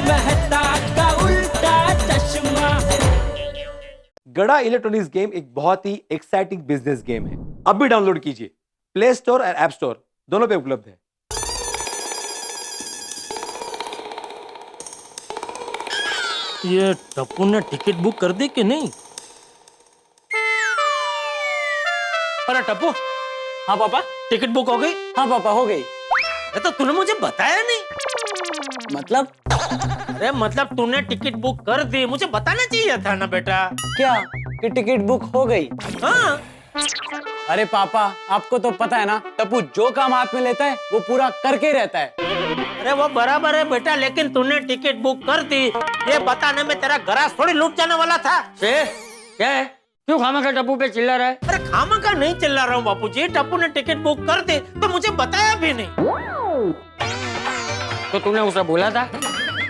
मेहता का उल्टा चश्मा। गड़ा इलेक्ट्रॉनिक्स गेम एक बहुत ही एक्साइटिंग बिजनेस गेम है। अब भी डाउनलोड कीजिए, प्ले स्टोर और ऐप स्टोर दोनों पे उपलब्ध है। ये टप्पू ने टिकट बुक कर दी कि नहीं? अरे टप्पू, हाँ पापा। टिकट बुक हो गई? हाँ पापा, हो गई। ये तो तूने मुझे बताया नहीं। मतलब? अरे मतलब तूने टिकट बुक कर दी, मुझे बताना चाहिए था ना बेटा। क्या कि टिकट बुक हो गई? हाँ। अरे पापा, आपको तो पता है ना, टप्पू जो काम हाथ में लेता है वो पूरा करके ही रहता है। अरे वो बराबर है बेटा, लेकिन तूने टिकट बुक कर दी, ये बताने में तेरा गराज थोड़ी लूट जाने वाला था। क्या है? क्यों खामखा टप्पू पे चिल्ला रहा है? अरे खामखा नहीं चिल्ला रहा हूँ बापूजी, टप्पू ने टिकट बुक कर दी तो मुझे बताया भी नहीं। तो तूने उसे बोला था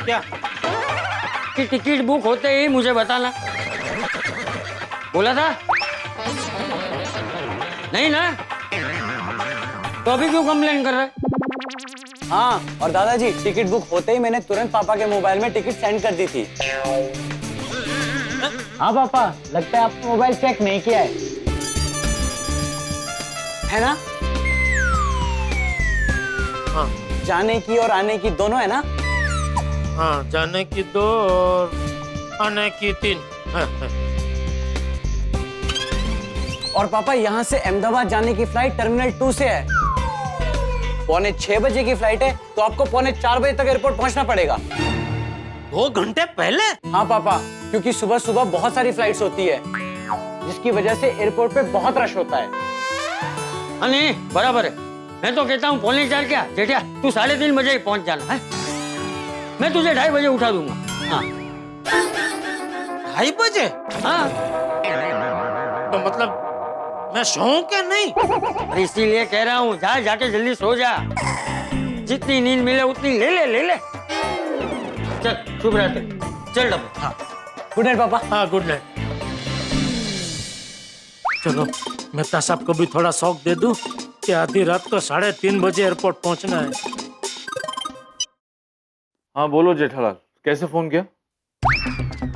क्या कि टिकट बुक होते ही मुझे बताना? बोला था नहीं ना? तो अभी क्यों कंप्लेन कर रहा है? हाँ, और दादाजी टिकट बुक होते ही मैंने तुरंत पापा के मोबाइल में टिकट सेंड कर दी थी। हाँ पापा, लगता है आपने मोबाइल चेक नहीं किया है ना? हाँ जाने की और आने की दोनों है ना? हाँ, जाने की 2 और आने की 3। और पापा यहाँ से अहमदाबाद जाने की फ्लाइट टर्मिनल 2 से है। 5:45 बजे की फ्लाइट है, तो आपको 3:45 बजे तक एयरपोर्ट पहुँचना पड़ेगा। 2 घंटे पहले? हाँ पापा, क्योंकि सुबह सुबह बहुत सारी फ्लाइट्स होती है, जिसकी वजह से एयरपोर्ट पे बहुत रश होता है। हाँ नहीं, बराबर है। मैं तो कहता हूँ 3:45 क्या जेठिया, तू 3:30 बजे ही पहुंच जाना है। मैं तुझे 2:30 बजे उठा दूंगा। हाँ 2:30 बजे? हाँ, तो मतलब मैं सोऊं क्या नहीं? अरे इसीलिए कह रहा हूँ, जा जाके जल्दी सो जा। जितनी नींद मिले उतनी ले ले। चल शुभ रात्रि, चल डब्बू। हाँ गुड नाइट पापा। हाँ गुड नाइट। चलो मेहता साहब को भी थोड़ा शौक दे दूं कि आधी रात को 3:30 बजे एयरपोर्ट पहुंचना है। हाँ बोलो जेठालाल, कैसे फोन किया?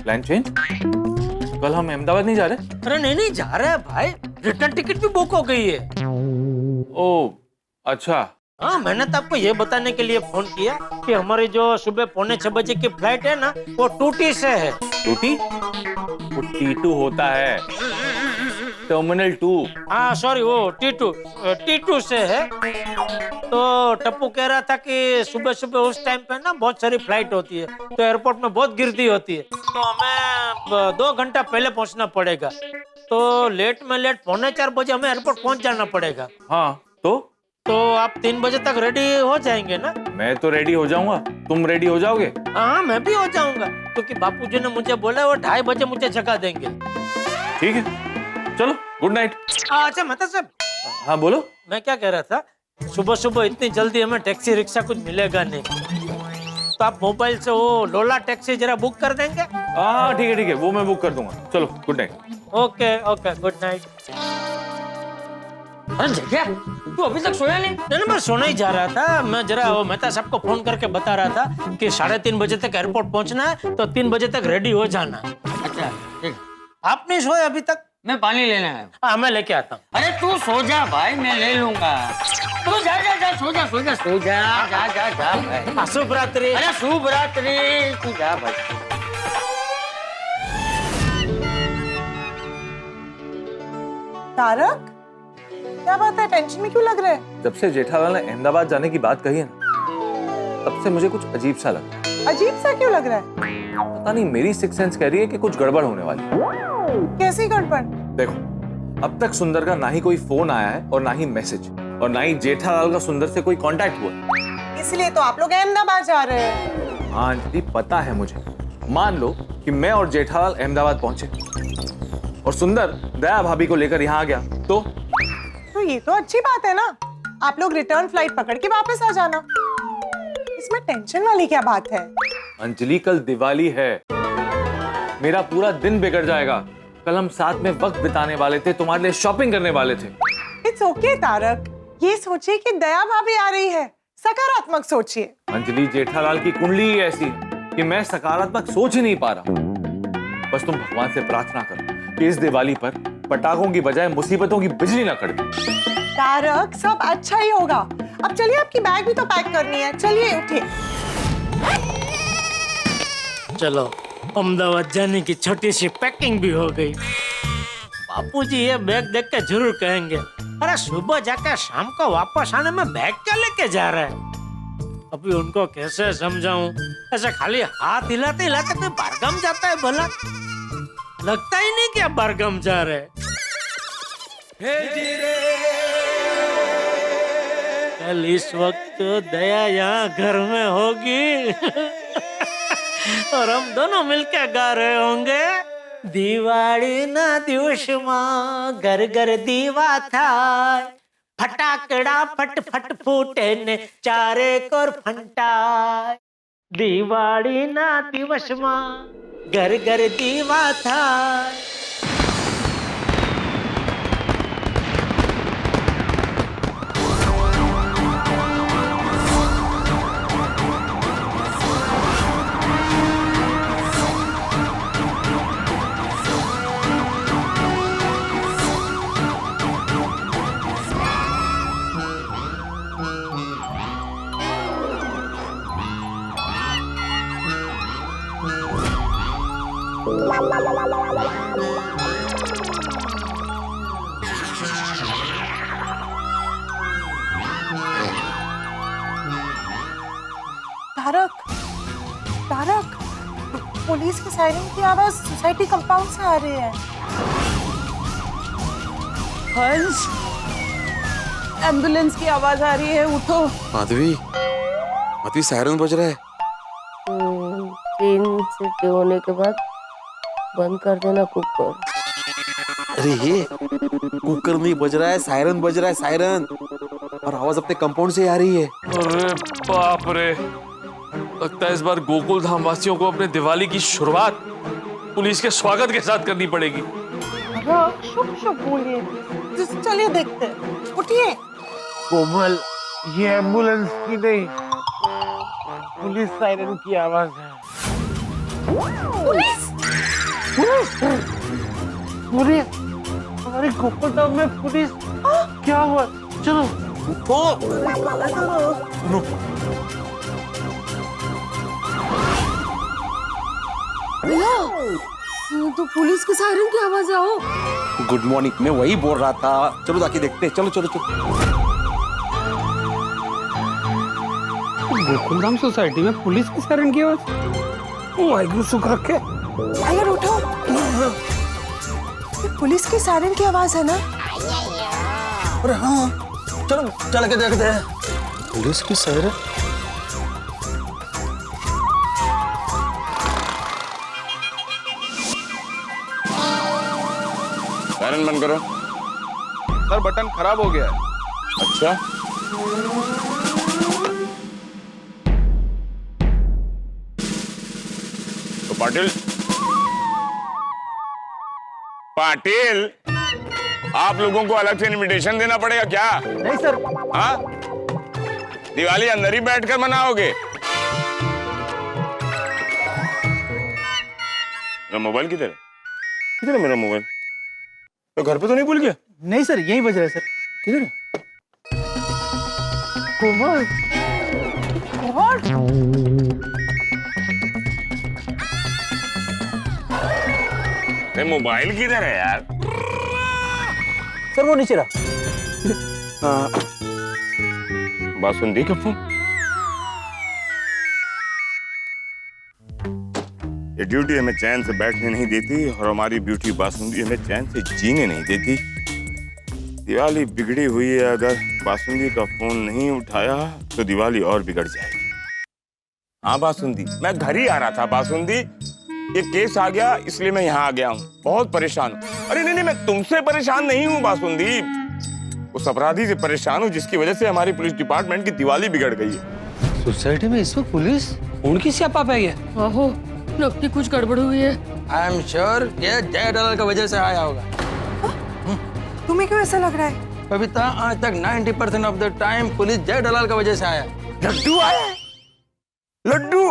Plan change? कल हम अहमदाबाद नहीं जा रहे? अरे नहीं जा रहे हैं भाई, रिटर्न टिकट भी बुक हो गई है। ओ अच्छा। हाँ, मैंने तो आपको ये बताने के लिए फोन किया कि हमारी जो सुबह 5:45 बजे की फ्लाइट है ना, वो टूटी से है। टूटी? वो T2 होता है, टर्मिनल 2। हाँ सॉरी, वो T2 से है। तो टप्पू कह रहा था कि सुबह सुबह उस टाइम पे ना बहुत सारी फ्लाइट होती है, तो एयरपोर्ट में बहुत गिरदी होती है, तो हमें 2 घंटा पहले पहुंचना पड़ेगा। तो लेट में लेट 3:45 बजे हमें एयरपोर्ट पहुंच जाना पड़ेगा। हाँ तो आप 3 बजे तक रेडी हो जाएंगे ना? मैं तो रेडी हो जाऊंगा, तुम रेडी हो जाओगे? हाँ मैं भी हो जाऊंगा, क्योंकि बापूजी ने मुझे बोला वो 2:30 बजे मुझे जगा देंगे। ठीक है, चलो गुड नाइट। अच्छा मेहता साहब। हाँ बोलो। मैं क्या कह रहा था, सुबह सुबह इतनी जल्दी हमें टैक्सी रिक्शा कुछ मिलेगा नहीं, तो आप मोबाइल से वो लोला टैक्सी जरा बुक कर देंगे? हाँ ठीक है, वो मैं बुक कर दूंगा। चलो good night. Okay good night. अरे जेठिया, तू अभी तक सोया नहीं? नहीं मैं सोना ही जा रहा था। मैं जरा वो मेहता साहब को फोन करके बता रहा था कि 3:30 बजे तक एयरपोर्ट पहुंचना है, तो 3 बजे तक रेडी हो जाना। अच्छा ठीक। आप नहीं सोए अभी तक? मैं पानी लेने आया हूँ। हाँ मैं लेके आता हूँ। अरे तू सो जा भाई, मैं ले लूंगा। तू जा सो जा भाई। शुभ रात्रि। अरे शुभ रात्रि, तू जा भाई। तारक, क्या बात है? टेंशन में क्यों लग रहा है? जब से जेठालाल ने अहमदाबाद जाने की बात कही है ना, तब से मुझे कुछ अजीब सा लगा। अजीब सा क्यों लग रहा है? पता नहीं, मेरी सिक्स सेंस कह रही है कि कुछ गड़बड़ होने वाली है। कैसी गड़बड़? देखो, अब तक सुंदर का ना ही कोई फोन आया है और ना ही मैसेज, और ना ही जेठालाल का सुंदर से कोई कांटेक्ट हुआ। इसलिए तो आप लोग अहमदाबाद जा रहे हैं। हाँ आंटी, पता है मुझे। मान लो कि मैं और जेठालाल अहमदाबाद पहुंचे और सुंदर दया भाभी को लेकर यहाँ आ गया, तो ये तो अच्छी बात है ना। आप लोग रिटर्न फ्लाइट पकड़ के वापस आ जाना। इसमें टेंशन वाली क्या बात है? अंजलि, कल दिवाली है, मेरा पूरा दिन बिगड़ जाएगा। कल हम साथ में वक्त बिताने वाले थे, तुम्हारे लिए शॉपिंग करने वाले थे। इट्स ओके तारक, ये सोचिए कि दया भाभी आ रही है, सकारात्मक सोचिए। अंजलि, जेठालाल की कुंडली ही ऐसी है, कि मैं सकारात्मक सोच ही नहीं पा रहा हूं। बस तुम भगवान से प्रार्थना करो कि इस दिवाली पर पटाखों की बजाय मुसीबतों की बिजली ना कड़के। तारक, सब अच्छा ही होगा। अब चलिए, आपकी बैग भी तो पैक करनी है। चलिए उठिए। चलो, अहमदाबाद जाने की छोटी सी पैकिंग भी हो गई। बापूजी ये बैग देख के जरूर कहेंगे, अरे सुबह जाकर शाम को वापस आने में बैग क्या लेके जा रहा है। अभी उनको कैसे समझाऊं? ऐसे खाली हाथ हिलाते हिलाते कोई बारगाम जाता है भला? लगता ही नहीं कि आप बारगाम जा रहे। कल इस वक्त दया यहाँ घर में होगी और हम दोनों मिलकर गा रहे होंगे, दिवाળી ના દિવસમાં ઘર ઘર દીવા થાય, ફટાકડા ફટ ફટ ફૂટે ને ચારે કોર ફંટાય. દિવાળી ના દિવસમાં ઘર ઘર દીવા થાય. तारक, तारक, पुलिस की सायरन की आवाज सोसाइटी कंपाउंड से आ रही है। हंस, एम्बुलेंस की आवाज आ रही है, उठो। माधवी, माधवी सायरन बज रहा है। 3 सीटी होने के बाद बंद कर देना कुकर। अरे ये कुकर नहीं बज रहा है, सायरन बज रहा है, सायरन। और आवाज अपने कंपाउंड से आ रही है। अरे बाप रे, लगता है इस बार गोकुल धाम वासियों को अपने दिवाली की शुरुआत पुलिस के स्वागत के साथ करनी पड़ेगी। शुभ शुभ बोलिए। चलिए देखते हैं, उठिए। कोमल, ये एम्बुलेंस की नहीं, पुलिस सायरन की आवाज है। पुलिस? पूरे हमारे गोकुल धाम में पुलिस? क्या हुआ? चलो तो पुलिस के सायरन की आवाज आओ। गुड मॉर्निंग, मैं वही बोल रहा था। चलो जाके देखते हैं, चलो चलो चलो। गोकुलधाम सोसाइटी में पुलिस की सायरन की आवाज। वाहिगुरु सुख रखे। टाइगर उठो। ये पुलिस की सायरन की आवाज है ना? अरे हाँ, चलो चल के देखते हैं। पुलिस की सायरन? सायरन बंद करो। सर बटन खराब हो गया है। अच्छा, तो पाटिल, पाटिल, आप लोगों को अलग से इनविटेशन देना पड़ेगा क्या? नहीं सर। हाँ, दिवाली अंदर ही बैठकर मनाओगे? मेरा मोबाइल किधर है? किधर है मेरा मोबाइल? तो घर पे तो नहीं भूल गया? नहीं सर, यही बज रहा है सर। किधर है? कोमल, मोबाइल किधर है यार? सर वो नीचे रहा। बासुंदी का फोन? ये ड्यूटी हमें चैन से बैठने नहीं देती और हमारी ब्यूटी बासुंदी हमें चैन से जीने नहीं देती। दिवाली बिगड़ी हुई है, अगर बासुंदी का फोन नहीं उठाया तो दिवाली और बिगड़ जाएगी। हाँ बासुंदी, मैं घर ही आ रहा था। बासुंदी, ये केस आ गया इसलिए मैं यहाँ आ गया हूँ। बहुत परेशान हूँ। अरे नहीं नहीं, मैं तुमसे परेशान नहीं हूँ बासुंदी, उस अपराधी से परेशान हूँ जिसकी वजह से हमारी पुलिस डिपार्टमेंट की दिवाली बिगड़ गई है। सोसाइटी में इस वक्त पुलिस उनकी स्यापा पे है। आहो, लगती कुछ गड़बड़ हुई है। आई एम श्योर ये जय डॉलर की वजह से आया होगा। तुम्हें क्यों ऐसा लग रहा है? कविता, आज तक 90% ऑफ द टाइम पुलिस जय डॉलर की वजह से आया। लड्डू आया? लड्डू?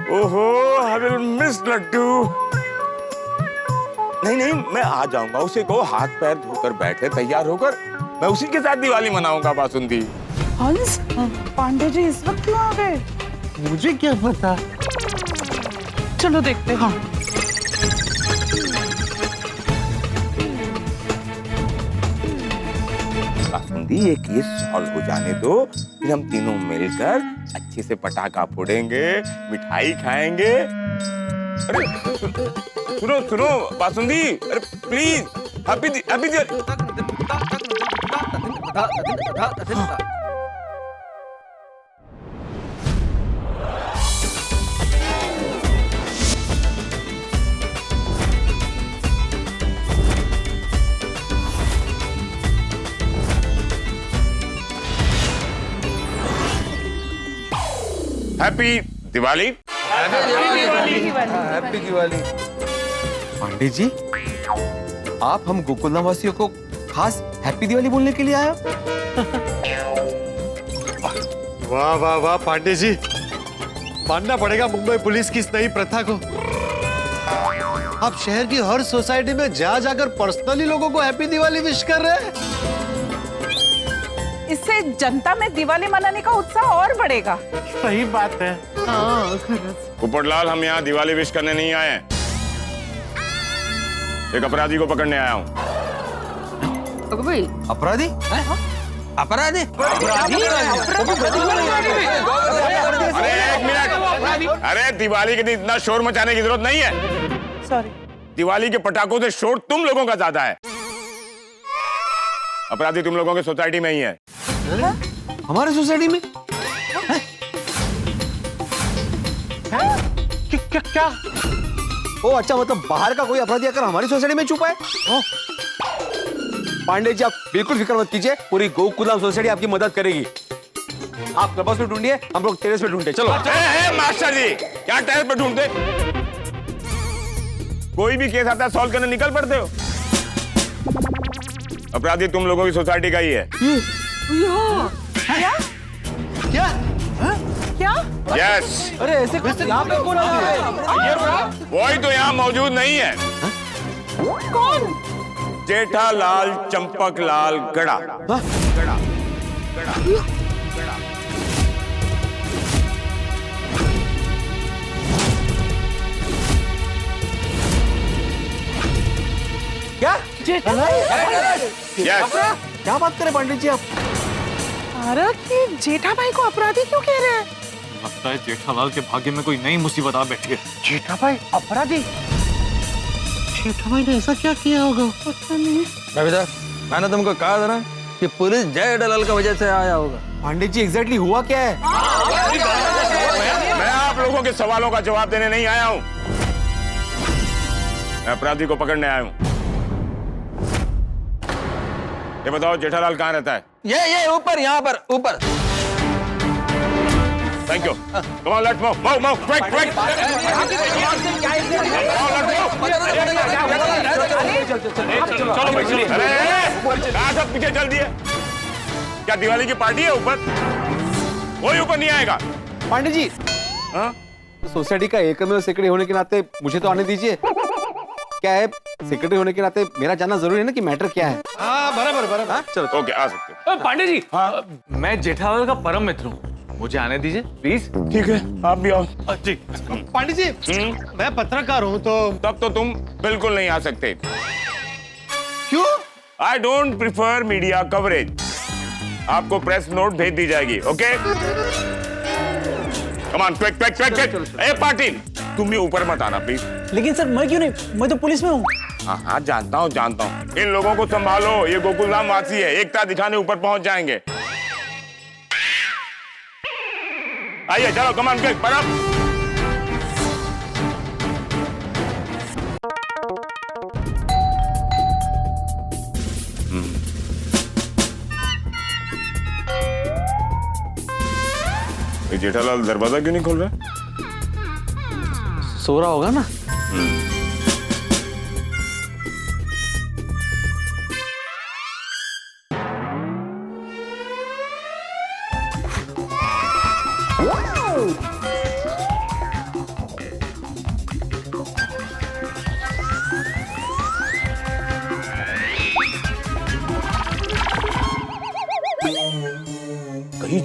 ओहो आई विल मिस लड्डू। नहीं मैं आ जाऊंगा, उसे कहो हाथ पैर धोकर बैठे तैयार होकर, मैं उसी के साथ दिवाली मनाऊंगा बासुंदी। हंस, पांडे जी इस वक्त क्यों आ गए? मुझे क्या पता। चलो देखते हैं। हाँ। बासुंदी ये केस सॉल्व हो जाने दो, फिर हम तीनों मिलकर अच्छे से पटाखा फोड़ेंगे, मिठाई खाएंगे। अरे सुनो सुनो बासुंदी, अरे please happy happy Diwali. Happy Diwali. Pandey ji, आप हम गोकुलधाम वासियों को खास हैप्पी दिवाली बोलने के लिए आए हो? वाह वाह वाह पांडे जी, मानना पड़ेगा मुंबई पुलिस की इस नई प्रथा को। आप शहर की हर सोसाइटी में जा जाकर पर्सनली लोगों को हैप्पी दिवाली विश कर रहे हैं। इससे जनता में दिवाली मनाने का उत्साह और बढ़ेगा। सही बात है। पोपटलाल, हम यहाँ दिवाली विश करने नहीं आए हैं, एक अपराधी को पकड़ने आया हूँ। अपराधी? अपराधी? अरे एक मिनट, अरे दिवाली के दिन इतना शोर मचाने की जरूरत नहीं है। सॉरी। दिवाली के पटाखों से शोर तुम लोगों का ज्यादा है। अपराधी तुम लोगों के सोसाइटी में ही है। हमारे सोसाइटी में? क्या? ओ अच्छा, मतलब बाहर का कोई अपराधी आकर हमारी सोसाइटी में छुपा है? पांडे जी, आप बिल्कुल फिक्र मत कीजिए, पूरी गोकुलधाम सोसाइटी आपकी मदद करेगी। आप क्लब हाउस में ढूंढिए, हम लोग टेरेस पे ढूंढते। चलो। मास्टर जी, क्या टेरेस पे ढूंढते? कोई भी केस आता है सॉल्व करने निकल पड़ते हो। अपराधी तुम लोगों की सोसाइटी का ही है। क्या? क्या? क्या? यस। अरे ऐसे यहाँ पे कौन आ रहा है? वही तो यहाँ मौजूद नहीं है। कौन? जेठालाल चंपकलाल गड़ा। क्या? यस। क्या बात करें पांडे जी आप? अरे कि जेठा भाई को अपराधी क्यों कह रहे हैं? लगता है जेठालाल के भाग्य में कोई नई मुसीबत आ बैठी है। जेठा भाई अपराधी? जेठा भाई ने ऐसा क्या किया होगा? पता नहीं। बबीता, मैंने तुमको कहा था ना कि पुलिस जेठालाल की वजह से आया होगा। पांडे जी एग्जैक्टली हुआ क्या है? मैं आप लोगों के सवालों का जवाब देने नहीं आया हूँ, मैं अपराधी को पकड़ने आया हूँ। ये बताओ जेठालाल कहाँ रहता है? ये ऊपर, यहाँ पर ऊपर। Thank you. Come on, let's move, quick. अरे कहाँ सब पीछे चल दिए? क्या दिवाली की पार्टी है ऊपर? कोई ऊपर नहीं आएगा। पांडे जी, हाँ? सोसाइटी का एकमेव सेक्रेटरी होने के नाते मुझे तो आने दीजिए। क्या है, सेक्रेटरी होने के नाते मेरा जानना जरूरी है ना कि मैटर क्या है। हाँ बराबर। चलो ओके, आ सकते हो। पांडे जी, मैं जेठालाल का परम मित्र हूँ, मुझे आने दीजिए प्लीज। ठीक है, आप भी आओ। ठीक। पांडे जी, मैं पत्रकार हूँ तो तब तो तुम बिल्कुल नहीं आ सकते। क्यों? I don't prefer media coverage. आपको प्रेस नोट भेज दी जाएगी। Okay, come on, quick. ए पाटिल, तुम भी ऊपर मत आना प्लीज। लेकिन सर मैं क्यों नहीं, मैं तो पुलिस में हूँ। हाँ, जानता हूँ। इन लोगों को संभालो, ये गोकुलधाम वासी है, एकता दिखाने ऊपर पहुंच जाएंगे। आइए, चलो, कम ऑन, क्विक, पर जेठालाल दरवाजा क्यों नहीं खोल रहा? सो रहा होगा ना।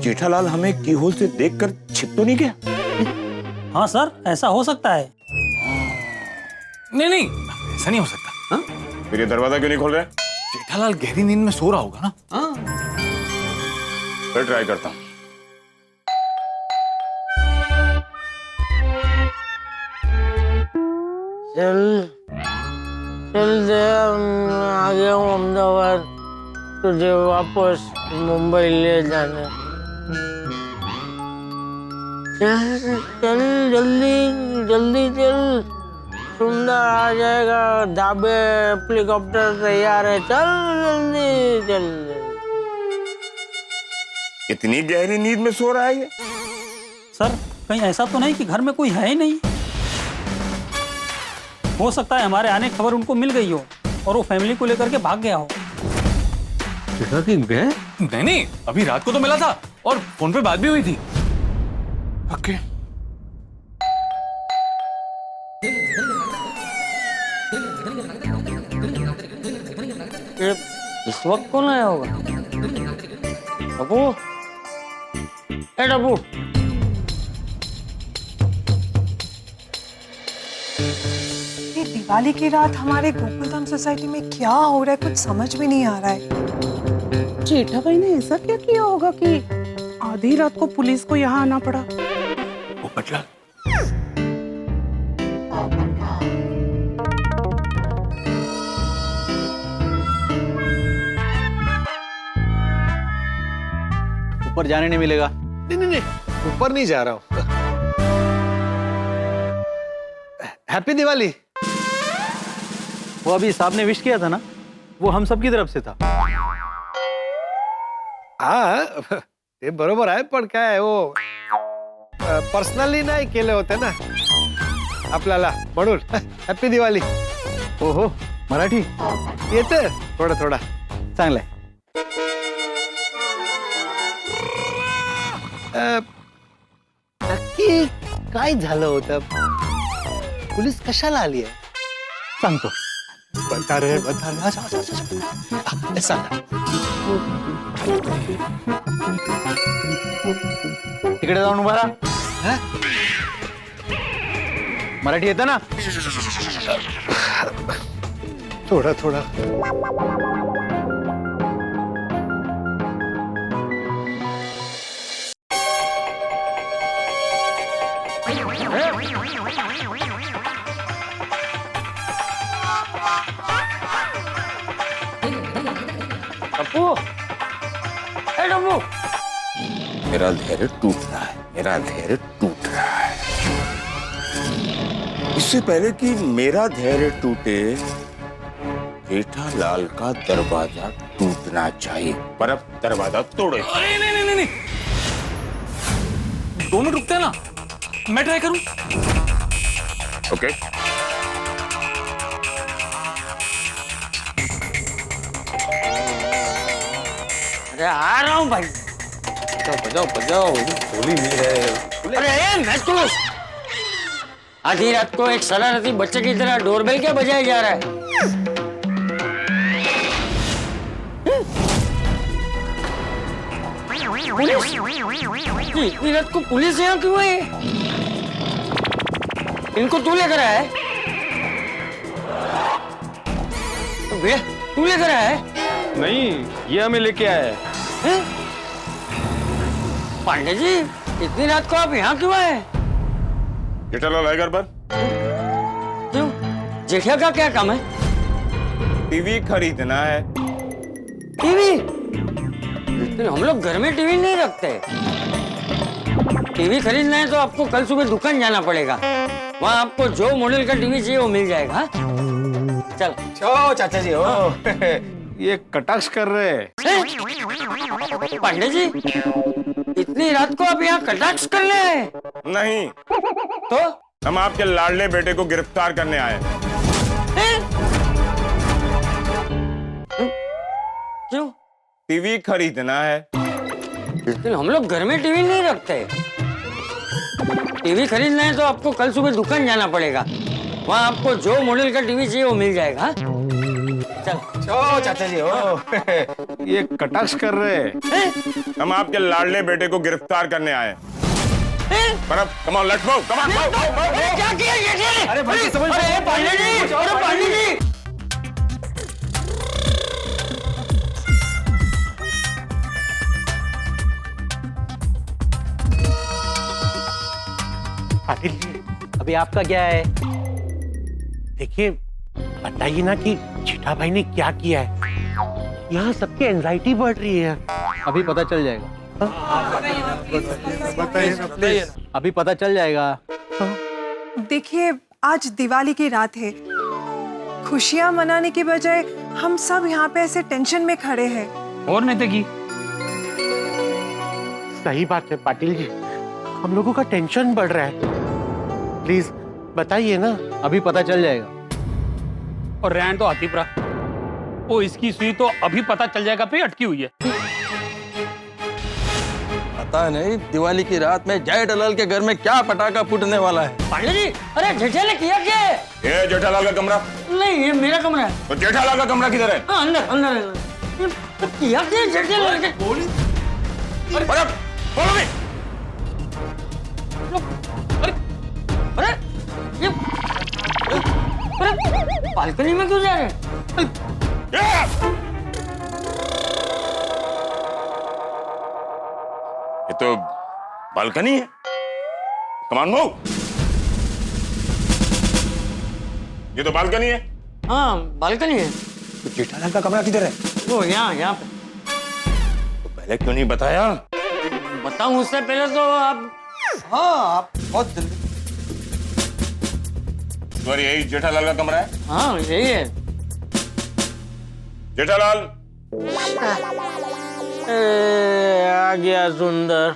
जेठालाल हमें कीहोल से देखकर छिप तो नहीं गया? हाँ सर, ऐसा हो सकता है। नहीं नहीं, ऐसा नहीं हो सकता। हाँ? फिर ये दरवाजा क्यों नहीं खोल रहे? जेठालाल गहरी नींद में सो रहा होगा ना। हाँ। फिर ट्राई करता हूँ। चल दे, मैं आ गया हूँ अहमदाबाद, तुझे वापस मुंबई ले जाने। चल चल, जल्दी जल्दी चल, सुंदर आ जाएगा, ढाबे हेलीकॉप्टर तैयार है, चल जल्दी चल। इतनी गहरी नींद में सो रहा है ये? सर, कहीं ऐसा तो नहीं कि घर में कोई है ही नहीं? हो सकता है हमारे आने की खबर उनको मिल गई हो और वो फैमिली को लेकर के भाग गया हो। गए? नहीं नहीं, अभी रात को तो मिला था और फोन पे बात भी हुई थी। ओके। इस वक्त कौन आया होगा? टप्पू, ए टप्पू। ये दिवाली की रात हमारे गोकुलधाम सोसाइटी में क्या हो रहा है, कुछ समझ में नहीं आ रहा है। जेठा भाई ने ऐसा क्या किया होगा कि आधी रात को पुलिस को यहाँ आना पड़ा? बचला। ऊपर जाने नहीं मिलेगा। नहीं नहीं नहीं, ऊपर नहीं जा रहा हूँ। हैप्पी दिवाली। वो अभी साहब ने विश किया था ना, वो हम सबकी तरफ से था। हाँ, ये बरोबर आहे, पण काय आहे वो पर्सनली नाही केले होते ना आपल्याला, म्हणून हॅपी दिवाळी. ओहो, मराठी येते थोडं थोडं. चांगलंय. नक्की काय झालं होतं? पोलीस कशाला आली आहे? सांगतो. बता रे, बता रे. सांग. तिकडे जाऊन उभा राहा. मराठी येतं ना? थोडा थोडा. टप्पू, ए टप्पू। मेरा धैर्य टूट रहा है, मेरा धैर्य टूट रहा है। इससे पहले कि मेरा धैर्य टूटे, जेठालाल का दरवाजा टूटना चाहिए, पर अब दरवाजा तोड़े। अरे नहीं नहीं नहीं नहीं, 2 मिनट रुकते हैं ना, मैं ट्राई करूं? ओके। अरे आ रहा हूँ भाई। बजाओ बजाओ, होली नहीं है। अरे मैं तो आधी रात को एक शरारती बच्चे की तरह डोरबेल क्या बजाया जा रहा है? पुलिस? इतनी रात को पुलिस यहाँ क्यों है? इनको तू लेकर आया है? भैया तू लेकर आया है? नहीं, ये हमें लेके आया है. पांडे जी, इतनी रात को आप यहाँ क्यों आए? जेठालाल है घर पर? क्यों? जेठिया का क्या काम है? टीवी खरीदना है। टीवी? लेकिन हम लोग घर में टीवी नहीं रखते। टीवी खरीदना है तो आपको कल सुबह दुकान जाना पड़ेगा, वहाँ आपको जो मॉडल का टीवी चाहिए वो मिल जाएगा. चल. ओ चाचा जी, ओ ये कटाक्ष कर रहे हैं. पांडे जी, इतनी रात को आप यहाँ कटाक्ष कर रहे हैं? नहीं, तो हम आपके लाडले बेटे को गिरफ्तार करने आए. क्यों? टीवी खरीदना है. लेकिन हम लोग घर में टीवी नहीं रखते. टीवी खरीदना है तो आपको कल सुबह दुकान जाना पड़ेगा, वहाँ आपको जो मॉडल का टीवी चाहिए वो मिल जाएगा. चल. ओ चाचा जी ओ ये कटाक्ष कर रहे हैं। हम आपके लाडले बेटे को गिरफ्तार करने आए पर अब come on let's move, come on क्या किया ये? अरे भाई समझ अरे पांडे जी, अरे पांडे जी। पाटिल जी अभी आपका क्या है? देखिए बताइए ना कि चिठा भाई ने क्या किया है। यहाँ सबकी एंजाइटी बढ़ रही है। अभी पता चल जाएगा। बताइए अभी पता चल जाएगा। देखिए आज दिवाली की रात है, खुशियां मनाने के बजाय हम सब यहाँ पे ऐसे टेंशन में खड़े हैं। और नहीं की सही बात है पाटिल जी, हम लोगों का टेंशन बढ़ रहा है। प्लीज बताइए ना। अभी पता चल जाएगा। और रैन तो आतिफ रहा, वो इसकी सुई तो अभी पता चल जाएगा पे अटकी हुई है। पता नहीं दिवाली की रात में जय दलाल के घर में क्या पटाखा फूटने वाला है। पांडे जी, अरे जेठा ने किया क्या है? ये जेठालाल का कमरा? नहीं, ये मेरा कमरा है। तो जेठालाल का कमरा किधर है? हाँ, अंदर अंदर है। ये किया क्या जेठालाल के? अरे बोलो भी। अरे ये अरे बालकनी में क्यों जा रहे हैं? ये तो बालकनी है। Come on move. ये तो बालकनी है। हाँ बालकनी है। तो जेठालाल का कमरा किधर है? वो यहाँ पे। तो पहले क्यों नहीं बताया? बताऊं उससे पहले तो आप। हाँ आप बहुत जल्दी। तुम्हारी यही जेठालाल का कमरा है? हाँ यही है। जेठालाल आ गया सुंदर।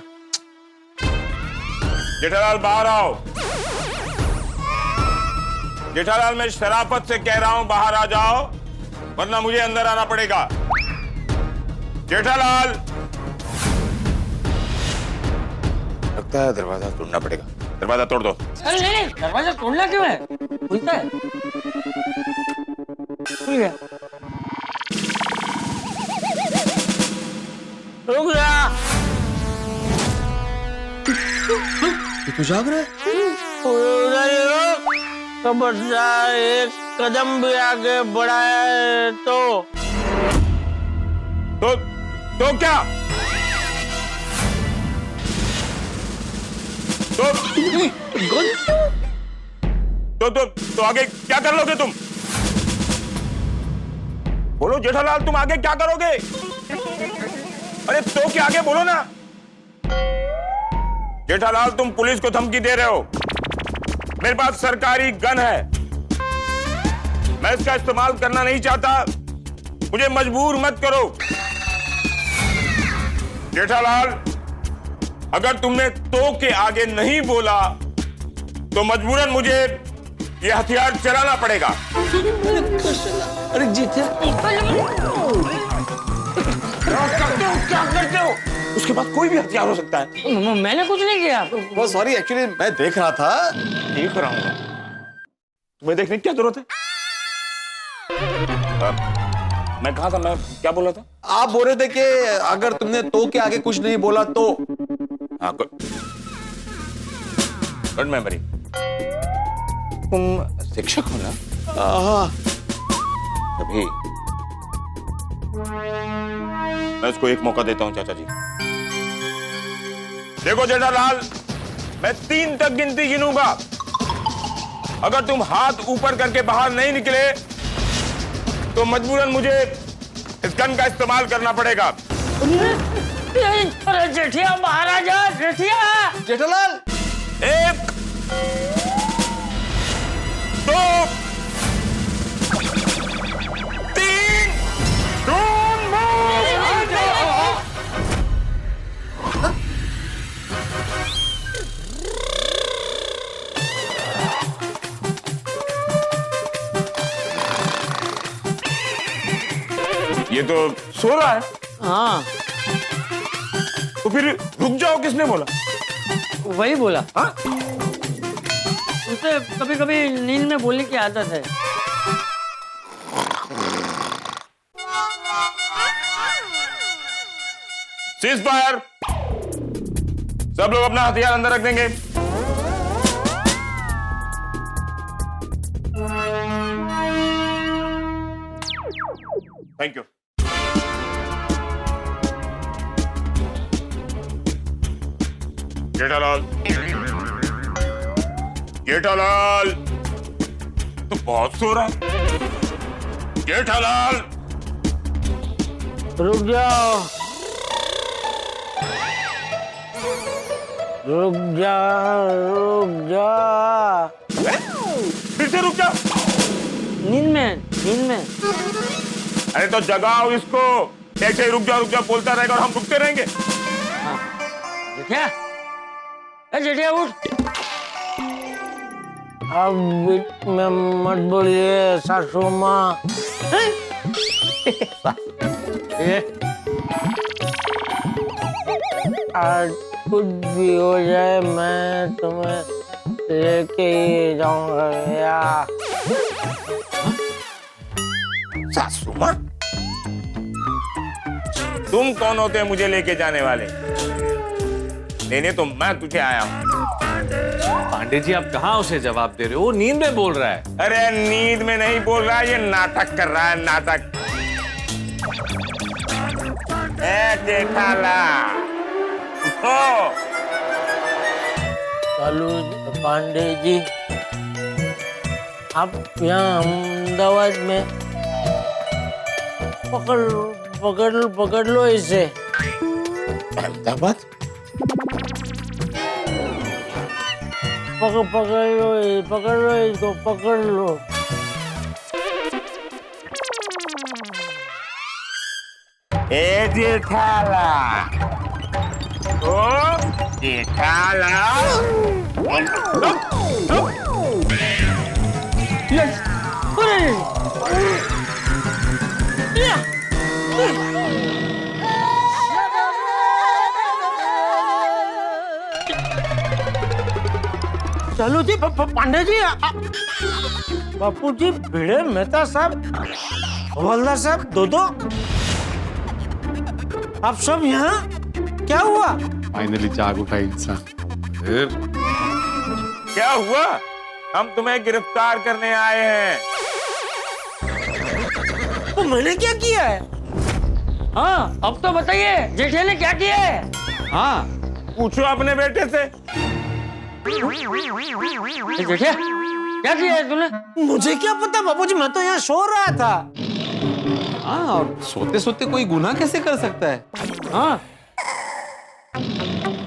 जेठालाल बाहर आओ। जेठालाल मैं शराफत से कह रहा हूं बाहर आ जाओ, वरना मुझे अंदर आना पड़ेगा। जेठालाल लगता है दरवाजा तोड़ना पड़ेगा। दरवाजा तोड़ दो। अरे नहीं, दरवाजा तोड़ना क्यों है? खुलता है। खुल गया। रुक जा। तू जाग रहा है? उधर ही रुक। खबरदार एक कदम भी आगे बढ़ाया है तो क्या? तो आगे क्या कर लोगे तुम? बोलो जेठालाल, तुम आगे क्या करोगे? अरे तो क्या आगे बोलो ना। जेठालाल तुम पुलिस को धमकी दे रहे हो। मेरे पास सरकारी गन है, मैं इसका इस्तेमाल करना नहीं चाहता, मुझे मजबूर मत करो। जेठालाल अगर तुमने तो के आगे नहीं बोला तो मजबूरन मुझे ये हथियार चलाना पड़ेगा। अरे जीते क्या करते हो? उसके बाद कोई भी हथियार हो सकता है। मैंने कुछ नहीं किया। वो सॉरी, एक्चुअली मैं देख रहा था। देख रहा हूँ? तुम्हें देखने की क्या जरूरत है? मैं कहा था, मैं क्या बोला था? आप बोल रहे थे कि अगर तुमने तो के आगे कुछ नहीं बोला तो। हाँ गुड मेमोरी। तुम शिक्षक हो ना? हाँ। तभी मैं उसको एक मौका देता हूं चाचा जी। देखो जेठालाल, मैं 3 तक गिनती गिनूंगा। अगर तुम हाथ ऊपर करके बाहर नहीं निकले तो मजबूरन मुझे इस गन का इस्तेमाल करना पड़ेगा। अरे जेठिया बाहर आ जा। जेठिया। Jethalal 1 2 3 don't move. ये तो सो रहा है। हाँ तो फिर रुक जाओ किसने बोला? वही बोला। हाँ? उसे कभी कभी नींद में बोलने की आदत है। Cease fire. सब लोग अपना हथियार अंदर रख देंगे। Thank you. जेठालाल, जेठालाल, तो बहुत सो रहा है। जेठालाल, रुक जाओ, रुक जा, रुक जा। फिर से रुक जा। नींद में। अरे तो जगाओ इसको। ऐसे ही रुक जा बोलता रहेगा और हम रुकते रहेंगे। जेठिया, जेठिया उठ। अब बीच में मत बोलिए सासू माँ। आज कुछ भी हो जाए मैं तुम्हें लेके ही जाऊंगा भैया। सासू माँ, तुम कौन होते हैं मुझे लेके जाने वाले? लेने तो मैं तुझे आया हूँ। पांडे जी, आप कहाँ उसे जवाब दे रहे हो? वो नींद में बोल रहा है। अरे नींद में नहीं बोल रहा है, ये नाटक कर रहा है, नाटक। जेठालाल, उठो। चलो पांडे जी, आप यहाँ अहमदाबाद में पकड़ लो इसे। अहमदाबाद? पकड़ लो इसको, पकड़ लो। ए जेठालाल, ओ जेठालाल, चलो जी, पांडे जी, बापू जी, भिड़े, मेहता साहब, हवलदार साहब, दो आप सब यहाँ? क्या हुआ? फाइनली जाग उठा इंसान। क्या हुआ? हम तुम्हें गिरफ्तार करने आए हैं। तो मैंने क्या किया है? हाँ, अब तो बताइए जेठिया ने क्या किया है? हाँ, पूछो अपने बेटे से। जेठिया, क्या किया है तूने? मुझे क्या पता बाबूजी, मैं तो यहाँ सो रहा था। हाँ, और सोते सोते कोई गुनाह कैसे कर सकता है? हाँ,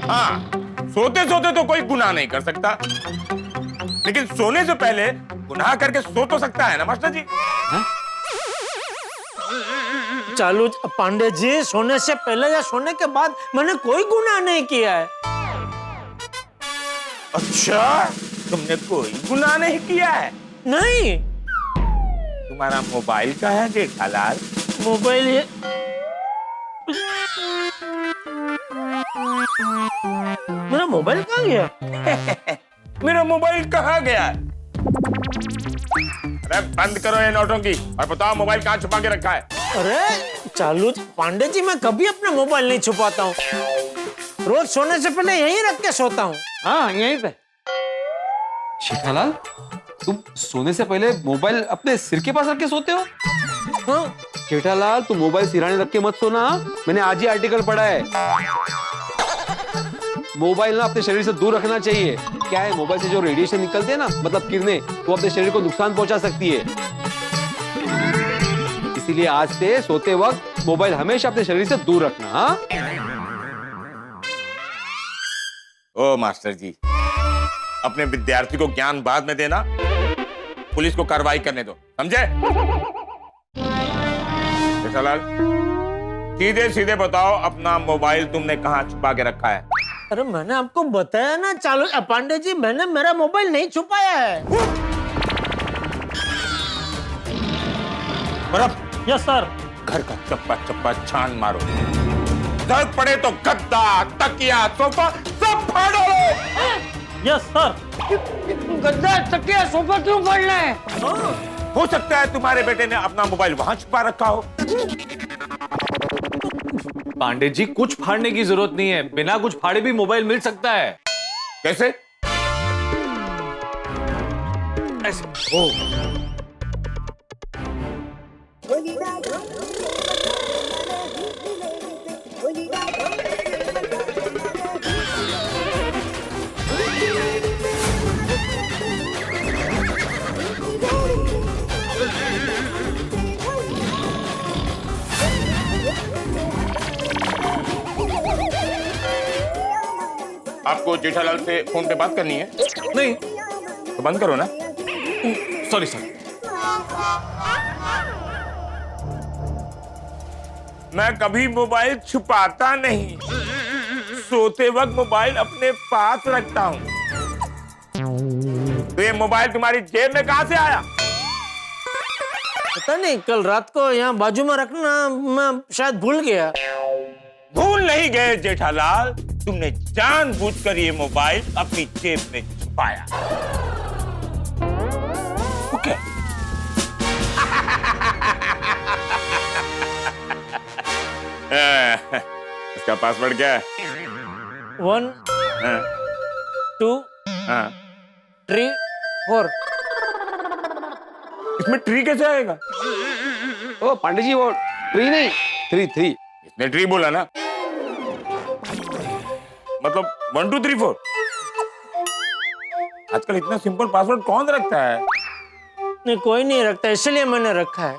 हाँ, सोते सोते तो कोई गुनाह नहीं कर सकता, लेकिन सोने से पहले गुनाह करके सो तो सकता है ना मास्टर जी? चालू पांडे जी, सोने से पहले या सोने के बाद मैंने कोई गुनाह नहीं किया है। अच्छा, तुमने कोई गुनाह नहीं किया है? नहीं। तुम्हारा मोबाइल कहाँ है जेठालाल? मोबाइल ये मेरा मोबाइल कहाँ गया? मेरा मोबाइल कहाँ गया? अरे बंद करो ये नौटंकी और बताओ मोबाइल कहाँ छुपा के रखा है? अरे चालू पांडे जी, मैं कभी अपना मोबाइल नहीं छुपाता हूँ। रोज सोने से पहले यहीं रख के सोता हूँ। हाँ, यहीं पे। जेठालाल, तुम सोने से पहले मोबाइल अपने सिर के पास रख के सोते हो? हाँ? जेठालाल, तुम मोबाइल सिरहाने रख के मत सोना। मैंने आज ही आर्टिकल पढ़ा है। मोबाइल ना अपने शरीर से दूर रखना चाहिए। क्या है, मोबाइल से जो रेडिएशन निकलते हैं ना, मतलब किरणें, वो अपने शरीर को नुकसान पहुंचा सकती है। इसीलिए आज से सोते वक्त मोबाइल हमेशा अपने शरीर से दूर रखना। हाँ? ओ मास्टर जी, अपने विद्यार्थी को ज्ञान बाद में देना, पुलिस को कार्रवाई करने दो, समझे? जेठालाल, सीधे सीधे बताओ, अपना मोबाइल तुमने कहाँ छुपा के रखा है? अरे मैंने आपको बताया ना चालू पांडे जी, मैंने मेरा मोबाइल नहीं छुपाया है। बर्फ, यस सर। घर का चप्पा चप्पा छान मारो, जरूरत पड़े तो गद्दा, तकिया, सोफा सब फाड़ो। Yes sir. गद्दा, तकिया, सोफा क्यों फाड़ना है? हो सकता है तुम्हारे बेटे ने अपना मोबाइल वहां छुपा रखा हो। पांडे जी कुछ फाड़ने की जरूरत नहीं है, बिना कुछ फाड़े भी मोबाइल मिल सकता है। कैसे? ऐसे। ओ आपको जेठालाल से फोन पे बात करनी है? नहीं तो बंद करो ना। Sorry sorry. मैं कभी मोबाइल छुपाता नहीं, सोते वक्त मोबाइल अपने पास रखता हूँ। तो ये मोबाइल तुम्हारी जेब में कहां से आया? पता नहीं, कल रात को यहाँ बाजू में रखना मैं शायद भूल गया। भूल नहीं गए जेठालाल, तुमने जानबूझकर ये मोबाइल अपनी जेब में छुपाया। ओके। इसका पासवर्ड क्या है? 1 2 3 4। इसमें ट्री कैसे आएगा? ओ पांडे जी, वो ट्री नहीं, 3 इसने ट्री बोला ना, मतलब 1 2 3 4। आजकल इतना सिंपल पासवर्ड कौन रखता है? नहीं, कोई नहीं रखता, इसलिए मैंने रखा है।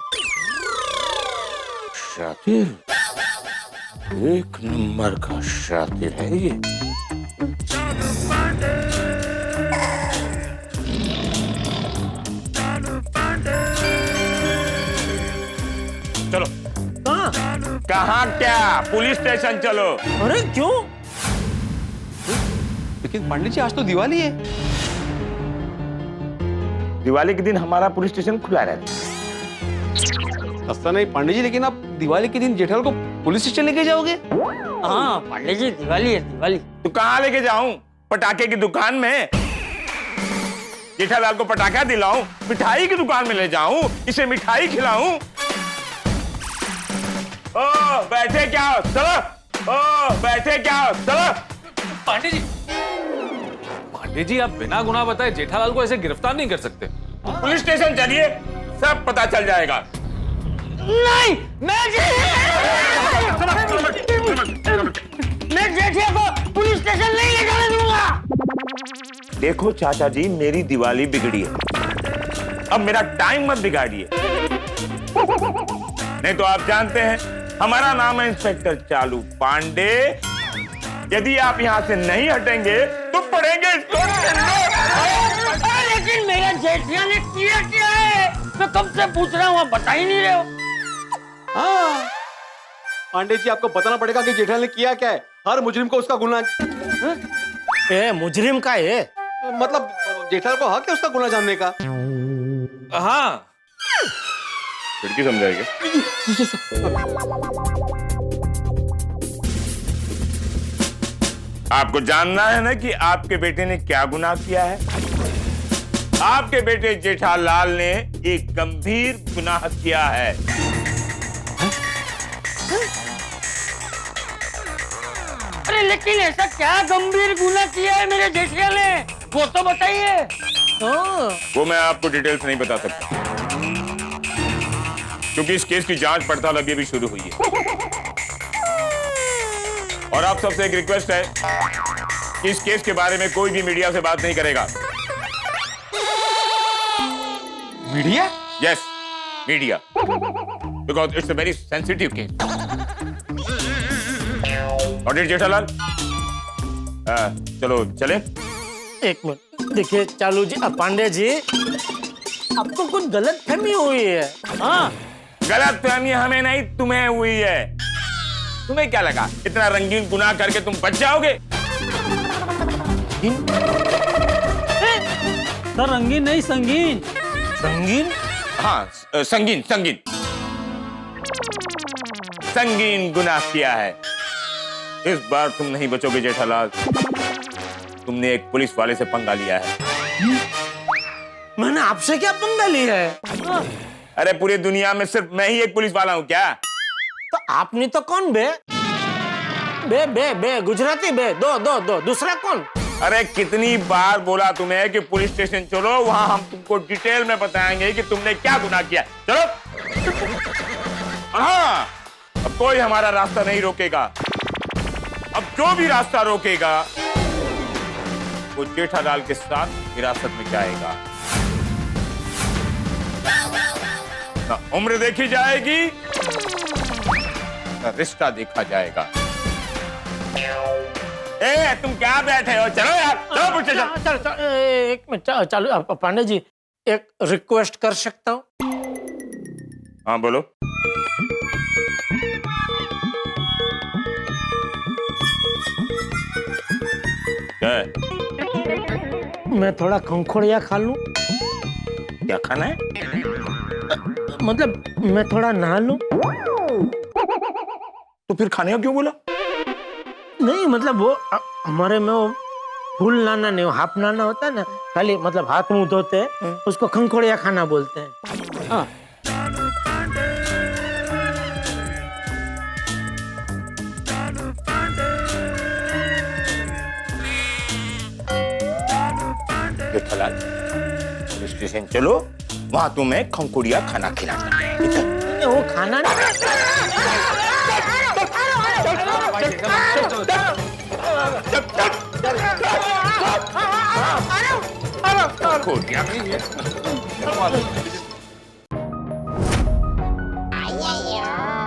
शातिर, एक नंबर का शातिर है ये। चलो। कहाँ क्या? पुलिस स्टेशन चलो। अरे क्यों? लेकिन पांडे जी आज तो दिवाली है। दिवाली के दिन हमारा पुलिस स्टेशन खुला रहता है। ऐसा नहीं पांडे जी, लेकिन आप दिवाली के दिन जेठालाल को पुलिस स्टेशन लेके जाओगे? हाँ पांडे जी, दिवाली है दिवाली। तो कहाँ लेके जाऊं? पटाखे की दुकान में? जेठालाल को पटाखा दिलाऊं? मिठाई की दुकान में ले जाऊं? इसे मिठाई खिलाऊं? ओ बैठे क्या हो? चलो। ओ बैठे क्या हो? चलो। पांडे जी आप बिना गुनाह बताए जेठालाल को ऐसे गिरफ्तार नहीं कर सकते। पुलिस स्टेशन चलिए, सब पता चल जाएगा। नहीं, मैं जेठिया को पुलिस स्टेशन नहीं ले जाने दूंगा। देखो चाचा जी, मेरी दिवाली बिगड़ी है, अब मेरा टाइम मत बिगाड़िए। नहीं तो आप जानते हैं हमारा नाम है इंस्पेक्टर चालू पांडे। यदि आप यहाँ से नहीं हटेंगे तो पड़ेंगे इसको। लेकिन मेरा जेठिया ने किया क्या है? मैं कब से पूछ रहा हूँ, आप बता ही नहीं रहे हो। हाँ पांडे जी, आपको बताना पड़ेगा कि जेठालाल ने किया क्या है। हर मुजरिम को उसका गुनाह। ए, मुजरिम का है? मतलब जेठालाल को हक है उसका गुनाह जानने का। हाँ खिड़की समझाएंगे। आपको जानना है ना कि आपके बेटे ने क्या गुनाह किया है? आपके बेटे जेठालाल ने एक गंभीर गुनाह किया है। अरे लेकिन ऐसा क्या गंभीर गुनाह किया है मेरे जेठिया ने? वो तो बताइए। वो मैं आपको डिटेल्स नहीं बता सकता, क्योंकि इस केस की जांच पड़ताल अभी भी शुरू हुई है। और आप सबसे एक रिक्वेस्ट है कि इस केस के बारे में कोई भी मीडिया से बात नहीं करेगा। Media? Yes, media, because it's a very sensitive case. Audit Jethalal, चलो चले। एक मिनट देखिए चालू जी, पांडे जी, आपको कुछ गलत फहमी हुई है। हाँ, गलत फहमी हमें नहीं, तुम्हें हुई है। तुम्हें क्या लगा इतना रंगीन गुनाह करके तुम बच जाओगे? सर रंगीन नहीं, संगीन। संगीन? हाँ, संगीन संगीन संगीन गुनाह किया है। इस बार तुम नहीं बचोगे जेठालाल। तुमने एक पुलिस वाले से पंगा लिया है। मैंने आपसे क्या पंगा लिया है? अरे पूरी दुनिया में सिर्फ मैं ही एक पुलिस वाला हूँ क्या? तो आपने तो कौन बे? बे बे बे गुजराती बे दो दो दो दूसरा कौन? अरे कितनी बार बोला तुम्हें कि पुलिस स्टेशन चलो, वहां हम तुमको डिटेल में बताएंगे कि तुमने क्या गुनाह किया। चलो। हाँ, अब कोई हमारा रास्ता नहीं रोकेगा। अब जो भी रास्ता रोकेगा वो जेठालाल के साथ हिरासत में जाएगा। ना उम्र देखी जाएगी ना रिश्ता देखा जाएगा। ए, तुम क्या बैठे हो? चलो यार, चलो पुलिस स्टेशन। चल एक मिनट चलो पांडे जी, एक रिक्वेस्ट कर सकता हूँ? हाँ बोलो। क्या है? मैं थोड़ा खंखोड़िया खा लूं? क्या खाना है? मतलब मैं थोड़ा नहा लूं? तो फिर खाने का क्यों बोला? नहीं मतलब वो हमारे में वो फुल नाना नहीं, वो हाफ नाना होता है ना, खाली मतलब हाथ मुंह धोते हैं, उसको खंखोड़िया खाना बोलते हैं। हाँ। जेठालाल, पुलिस स्टेशन चलो, वहां तुम्हें खंकुड़िया खाना खिलाना। वो खाना नहीं।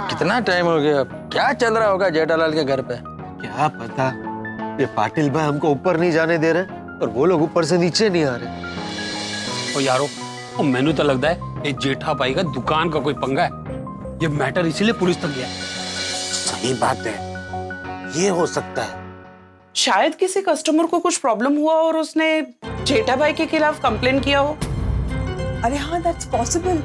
कितना टाइम हो गया? क्या चल रहा होगा जेठालाल के घर पे? क्या पता, ये पाटिल भाई हमको ऊपर नहीं जाने दे रहे और वो लोग ऊपर से नीचे नहीं आ रहे। ओ यारो, ओ मैनू तो लगता है ये जेठा भाई का दुकान का कोई पंगा है। ये मैटर इसीलिए पुलिस तक गया। सही बात है, ये हो सकता है। शायद किसी कस्टमर को कुछ प्रॉब्लम हुआ और उसने जेठा भाई के खिलाफ कंप्लेन किया हो। अरे हाँ, दैट्स पॉसिबल।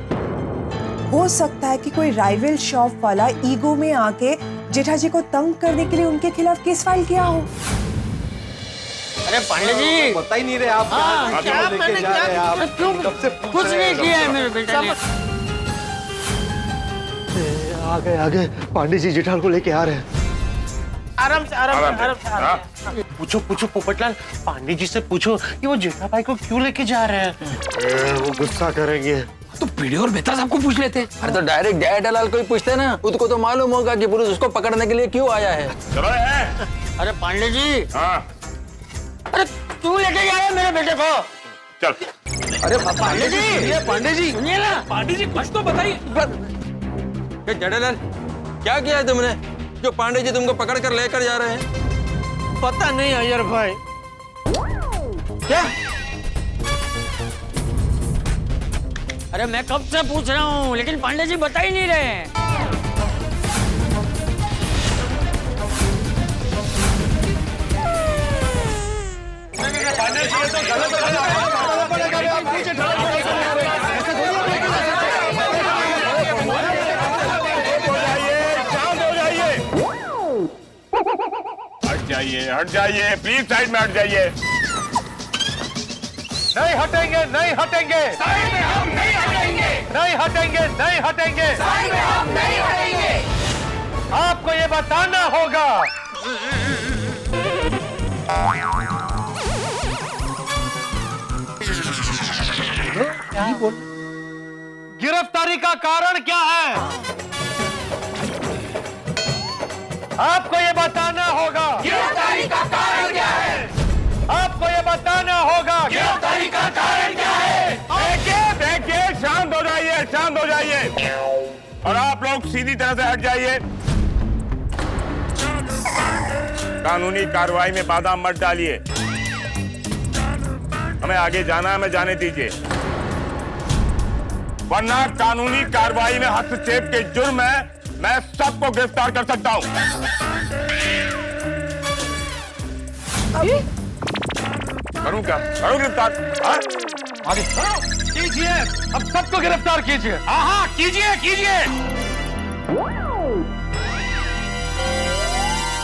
हो सकता है कि कोई राइवल शॉप वाला ईगो में आके जेठा जी को तंग करने के लिए उनके खिलाफ केस फाइल किया हो। अरे पांडे जी, बता ही नहीं रहे आप। क्या लेके जा रहे हैं आप? कब से पूछ कुछ रहे हैं नहीं किया है मेरे बेटे ने। आ गए पांडे जी जेठालाल को लेके आ रहे हैं। आराम से आराम से। पूछो पूछो पोपटलाल, पांडे जी से पूछो कि वो जेठा भाई को क्यों लेके जा रहे हैं। वो गुस्सा करेंगे। तो पीढ़ी और बेहतर सबको पूछ लेते। अरे तो डायरेक्ट जेठालाल को ही पूछते ना, उसको तो मालूम होगा कि पुलिस उसको पकड़ने के लिए क्यों आया है। चलो है। अरे पांडे जी, हाँ। अरे क्यों लेके जा रहे हैं मेरे बेटे को? चल। अरे पांडे जी, ये पांडे जी सुनिए ना, पांडे जी कुछ तो बताइए। जेठालाल, क्या किया है तुमने जो पांडे जी तुमको पकड़ कर लेकर जा रहे हैं? पता नहीं अय्यर भाई। क्या? अरे मैं कब से पूछ रहा हूँ लेकिन पांडे जी बता ही नहीं रहे हैं। हट जाइए प्लीज, साइड में हट जाइए। नहीं हटेंगे, नहीं हटेंगे, साइड में हम नहीं हटेंगे, नहीं हटेंगे, नहीं हटेंगे, साइड में हम नहीं हटेंगे। आपको ये बताना होगा। गिरफ्तारी का कारण क्या है? आपको ये बताना होगा। गिरफ्तारी का कारण क्या है? आपको ये बताना होगा। गिरफ्तारी का कारण क्या है? देखिए देखिए, शांत हो जाइए, शांत हो जाइए और आप लोग सीधी तरह से हट जाइए। कानूनी कार्रवाई में बाधा मत डालिए। हमें आगे जाना है, हमें जाने दीजिए, वरना कानूनी कार्रवाई में हस्तक्षेप के जुर्म में मैं सबको गिरफ्तार कर सकता हूं। करूं क्या? करूं गिरफ्तार? आगे कीजिए, अब सबको गिरफ्तार कीजिए। हाँ हाँ कीजिए कीजिए,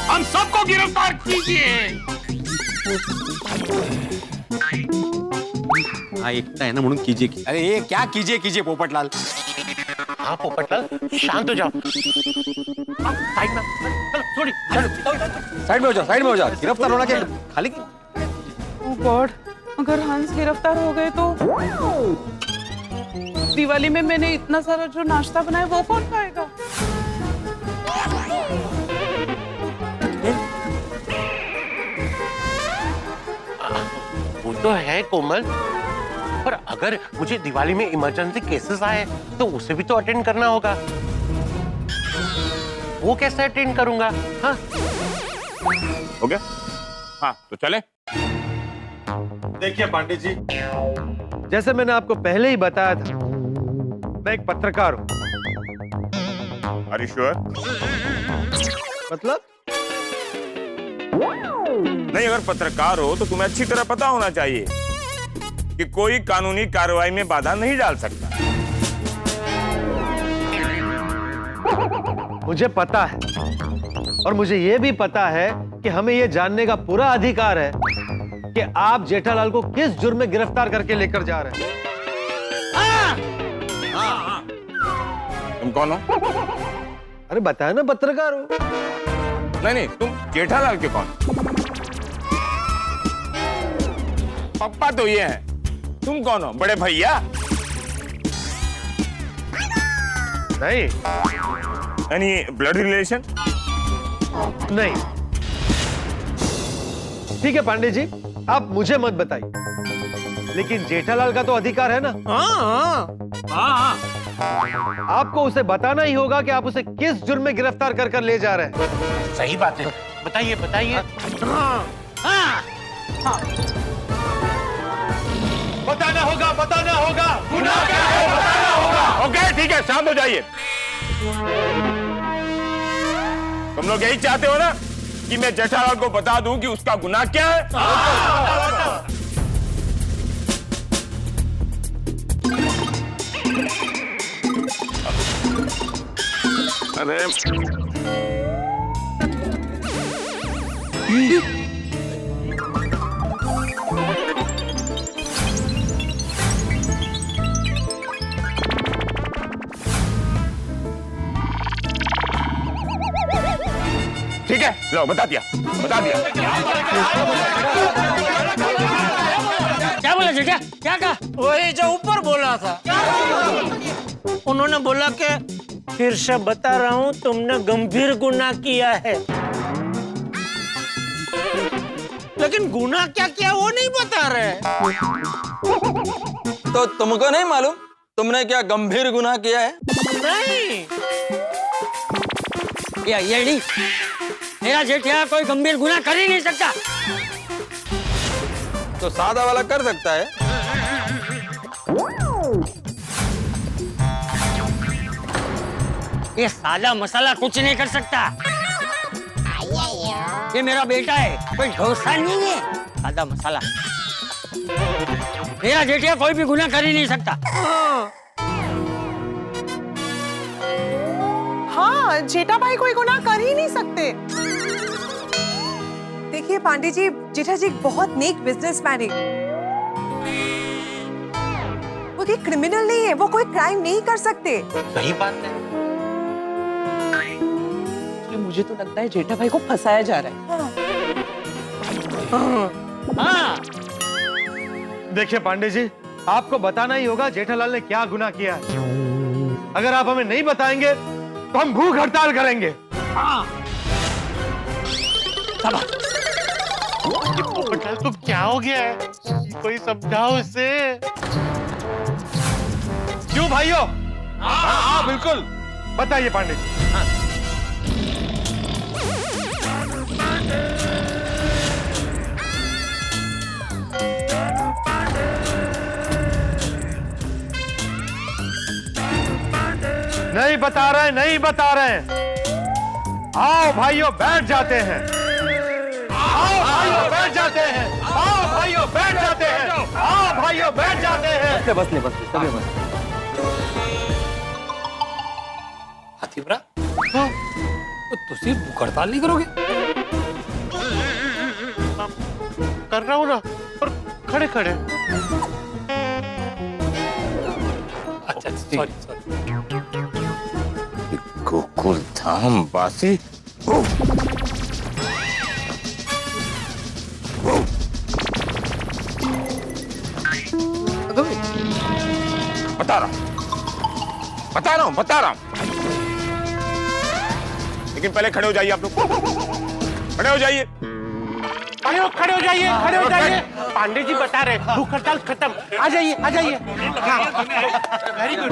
हम सबको गिरफ्तार कीजिए। हाँ, एकता है ना म्हणून कीजिए। अरे ये क्या कीजिए कीजिए पोपटलाल, हाँ पोपटलाल, शांत हो जाओ। साइड में, चलो थोड़ी साइड में हो जाओ, साइड में हो जाओ। गिरफ्तार होना क्या खाली? ओह गॉड, अगर हंस गिरफ्तार हो गए तो दिवाली में मैंने इतना सारा जो नाश्ता बनाया वो कौन खाएगा? वो तो है कोमल, पर अगर मुझे दिवाली में इमरजेंसी केसेस आए तो उसे भी तो अटेंड करना होगा। वो कैसे अटेंड करूंगा? हाँ हो गया? हाँ तो चले। देखिए पांडे जी, जैसे मैंने आपको पहले ही बताया था, मैं एक पत्रकार हूँ। Are you sure? मतलब? नहीं, अगर पत्रकार हो तो तुम्हें अच्छी तरह पता होना चाहिए कि कोई कानूनी कार्रवाई में बाधा नहीं डाल सकता। मुझे पता है, और मुझे ये भी पता है कि हमें ये जानने का पूरा अधिकार है कि आप जेठालाल को किस जुर्म में गिरफ्तार करके लेकर जा रहे हैं। तुम कौन हो? अरे बताया ना, पत्रकार हो। नहीं, तुम जेठालाल के कौन? पप्पा तो ये हैं। तुम कौन हो? बड़े भैया? नहीं। यानी ब्लड रिलेशन? नहीं। ठीक है पांडे जी, आप मुझे मत बताइए, लेकिन जेठालाल का तो अधिकार है ना। हाँ। आपको उसे बताना ही होगा कि आप उसे किस जुर्म में गिरफ्तार कर कर ले जा रहे हैं। सही बात है, बताइए बताइए। बताना होगा, बताना होगा। गुनाह क्या है बताना होगा। ओके ठीक है, शांत हो जाइए। तुम लोग यही चाहते हो ना कि मैं जेठालाल को बता दूं कि उसका गुनाह क्या है? अरे ठीक है, लो बता दिया। क्या बोला जीजा? क्या कहा? वही जो ऊपर बोला था। उन्होंने बोला कि फिर से बता रहा हूँ, तुमने गंभीर गुनाह किया है। लेकिन गुनाह क्या किया वो नहीं बता रहे। तो तुमको नहीं मालूम तुमने क्या गंभीर गुनाह किया है? नहीं। ये नहीं, मेरा जेठिया कोई गंभीर गुनाह कर ही नहीं सकता। तो सादा वाला कर सकता है। ये सादा मसाला कुछ नहीं कर सकता। ये मेरा बेटा है, कोई डोसा नहीं है। सादा मसाला। मेरा जेठिया कोई भी गुनाह कर ही नहीं सकता। हाँ, जेठा भाई कोई गुनाह कर ही नहीं सकते। देखिए पांडे जी, जेठा जी बहुत नेक बिजनेसमैन है। वो कोई क्रिमिनल नहीं है, वो कोई क्राइम नहीं कर सकते। सही बात है। मुझे तो लगता है जेठा भाई को फंसाया जा रहा है। हाँ। देखिए पांडे जी, आपको बताना ही होगा जेठालाल ने क्या गुनाह किया है। अगर आप हमें नहीं बताएंगे तो हम भूख हड़ताल करेंगे। ये पोपटलाल को क्या हो गया है? कोई समझाओ इसे। क्यों भाइयों? हाँ बिल्कुल, बताइए पांडे जी। नहीं बता रहे, नहीं बता रहे। आओ भाइयों बैठ जाते हैं। आओ भाइयों बैठ जाते हैं। आओ भाइयों बैठ जाते हैं। आओ भाइयों बैठ जाते हैं। बस ले सभी बस। हाथीपुरा, तो तुसी भूख हड़ताल नहीं करोगे? कर रहा हूँ ना, पर खड़े खड़े। अच्छा सॉरी। शाम बासी बता रहा हूं लेकिन पहले खड़े हो जाइए आप लोग, खड़े हो जाइए। खड़े हो जाइए। पांडे जी बता रहे भूख हड़ताल खत्म। आ जाइए। Very good.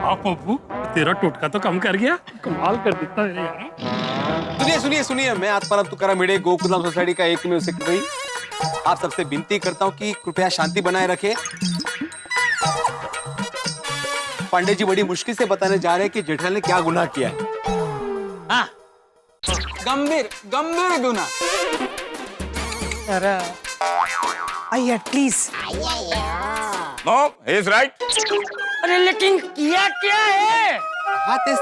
हाँ पप्पू, तेरा टोटका तो कम कर गया, कमाल कर देता है यार। सुनिए, मैं आत्माराम तुकाराम भिड़े गोकुलधाम सोसाइटी का एकमेव सेक्रेटरी आप सबसे विनती करता हूँ कि कृपया शांति बनाए रखें। पांडे जी बड़ी मुश्किल से बताने जा रहे हैं कि जेठालाल ने क्या गुनाह किया है। हाँ, गंभीर गुनाह। आइए please. No, he is right. अरे लेकिन किया क्या है? हाँ तेज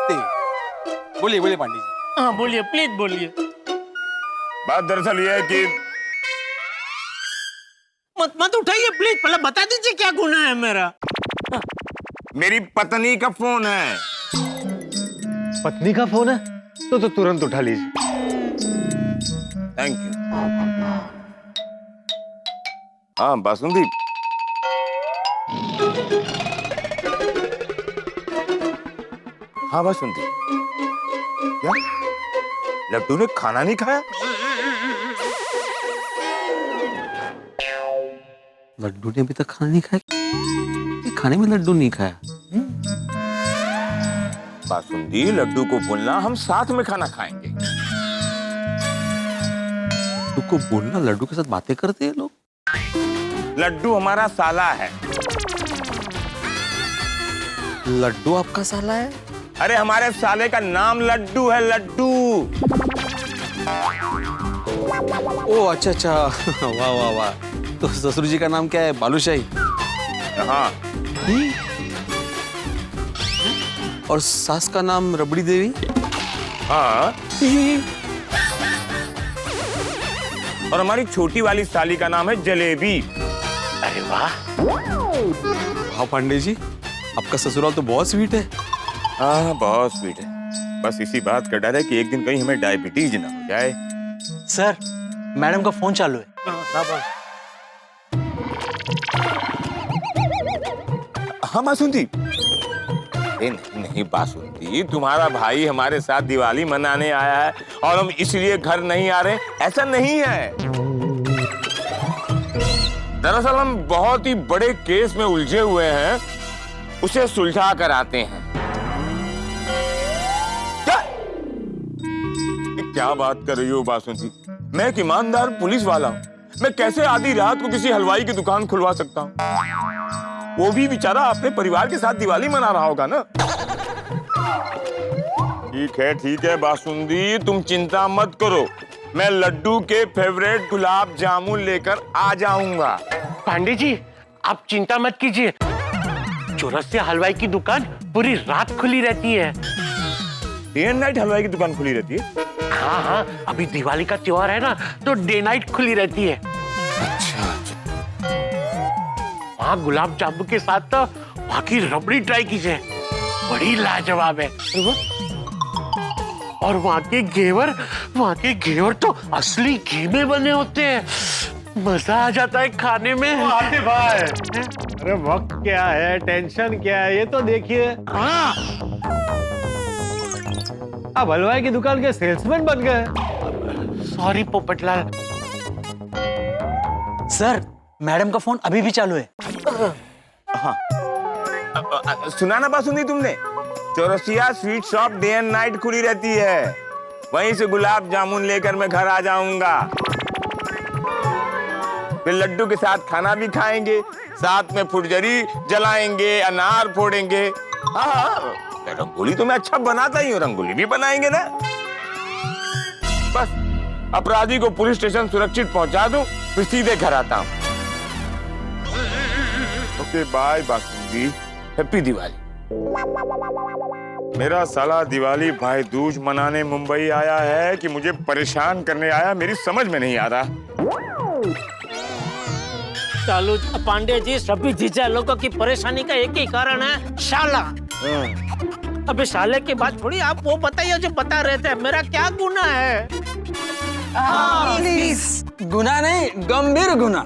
बोलिए पांडे जी। हाँ बोलिए, प्लीज बोलिए। बात दरअसल ये है कि मत उठाइए प्लीज, पहले बता दीजिए क्या गुनाह है मेरा। मेरी पत्नी का फोन है। पत्नी का फोन है तो तुरंत उठा लीजिए। Thank you. हाँ बासुंदी, हाँ बासुंदी, क्या लड्डू ने खाना नहीं खाया? लड्डू ने अभी तक खाना नहीं खाया? खाने में लड्डू नहीं खाया? बासुंदी, लड्डू को बोलना हम साथ में खाना खाएंगे। लड्डू को बोलना, लड्डू के साथ बातें करते हैं लोग। लड्डू हमारा साला है। लड्डू आपका साला है? अरे हमारे साले का नाम लड्डू है, लड्डू। ओ अच्छा। वाह। तो ससुर जी का नाम क्या है? बालूशाही। हाँ। और सास का नाम रबड़ी देवी। हाँ। और हमारी छोटी वाली साली का नाम है जलेबी। अरे वाह। हाँ पांडे जी, आपका ससुराल तो बहुत स्वीट है। हाँ बहुत स्वीट है। बस इसी बात का डर है कि एक दिन कहीं हमें डायबिटीज ना हो जाए। सर, मैडम का फोन चालू है। हाँ बासुंदी। नहीं बासुंदी, तुम्हारा भाई हमारे साथ दिवाली मनाने आया है और हम इसलिए घर नहीं आ रहे, ऐसा नहीं है। दरअसल हम बहुत ही बड़े केस में उलझे हुए हैं, उसे सुलझा कर आते हैं। क्या बात कर रही हो बासुंदी? मैं एक ईमानदार पुलिस वाला हूँ, मैं कैसे आधी रात को किसी हलवाई की दुकान खुलवा सकता हूँ? वो भी बेचारा अपने परिवार के साथ दिवाली मना रहा होगा ना। ठीक है बासुंदी, तुम चिंता मत करो, मैं लड्डू के फेवरेट गुलाब जामुन लेकर आ जाऊंगा। पांडे जी आप चिंता मत कीजिए, चौरसिया हलवाई की दुकान पूरी रात खुली रहती है। डे एंड नाइट हलवाई की दुकान खुली रहती है? हाँ, अभी दिवाली का त्योहार है ना, तो डे नाइट खुली रहती है। अच्छा। वहाँ गुलाब जामुन के साथ तो वहाँ की रबड़ी ट्राई कीजिए, बड़ी लाजवाब है। और वहाँ के घेवर तो असली घी में बने होते हैं, मजा आ जाता है खाने में। आतिफ भाई, अरे वक्त क्या है, टेंशन क्या है, ये तो देखिए। हाँ, अब हलवाई की दुकान के सेल्समैन बन गए। सॉरी पोपटलाल। सर, मैडम का फोन अभी भी चालू है। हाँ। सुना ना बासुंदी तुमने? Chaurasia sweet shop day and night खुली रहती है, वहीं से गुलाब जामुन लेकर मैं घर आ जाऊंगा। फिर लड्डू के साथ खाना भी खाएंगे, साथ में फुटजरी जलाएंगे, अनार फोड़ेंगे। हाँ, रंगोली तो मैं अच्छा बनाता ही हूँ, रंगोली भी बनाएंगे ना। बस अपराधी को पुलिस स्टेशन सुरक्षित पहुंचा दूं, फिर सीधे घर आता हूँ। Okay bye Basundi, happy Diwali. मेरा साला दिवाली भाई दूज मनाने मुंबई आया है कि मुझे परेशान करने आया, मेरी समझ में नहीं आ रहा। चालू पांडे जी, सभी जीजा लोगों की परेशानी का एक ही कारण है, शाला। अबे साले की बात छोड़ी, आप वो बताइए जो बता रहे थे, मेरा क्या गुनाह है? प्लीज। गुना नहीं, गंभीर गुना।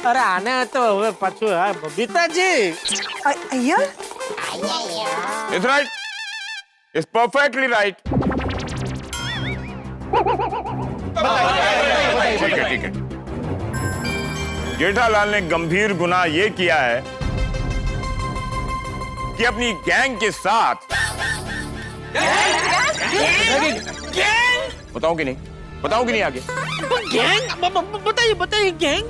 अरे आने तो हुए पाछू है Babita ji. Iyer, It's right. It's perfectly right. ठीक है। जेठालाल ने गंभीर गुनाह ये किया है कि अपनी गैंग के साथ बताऊं कि नहीं आगे? गैंग? बताइए गैंग।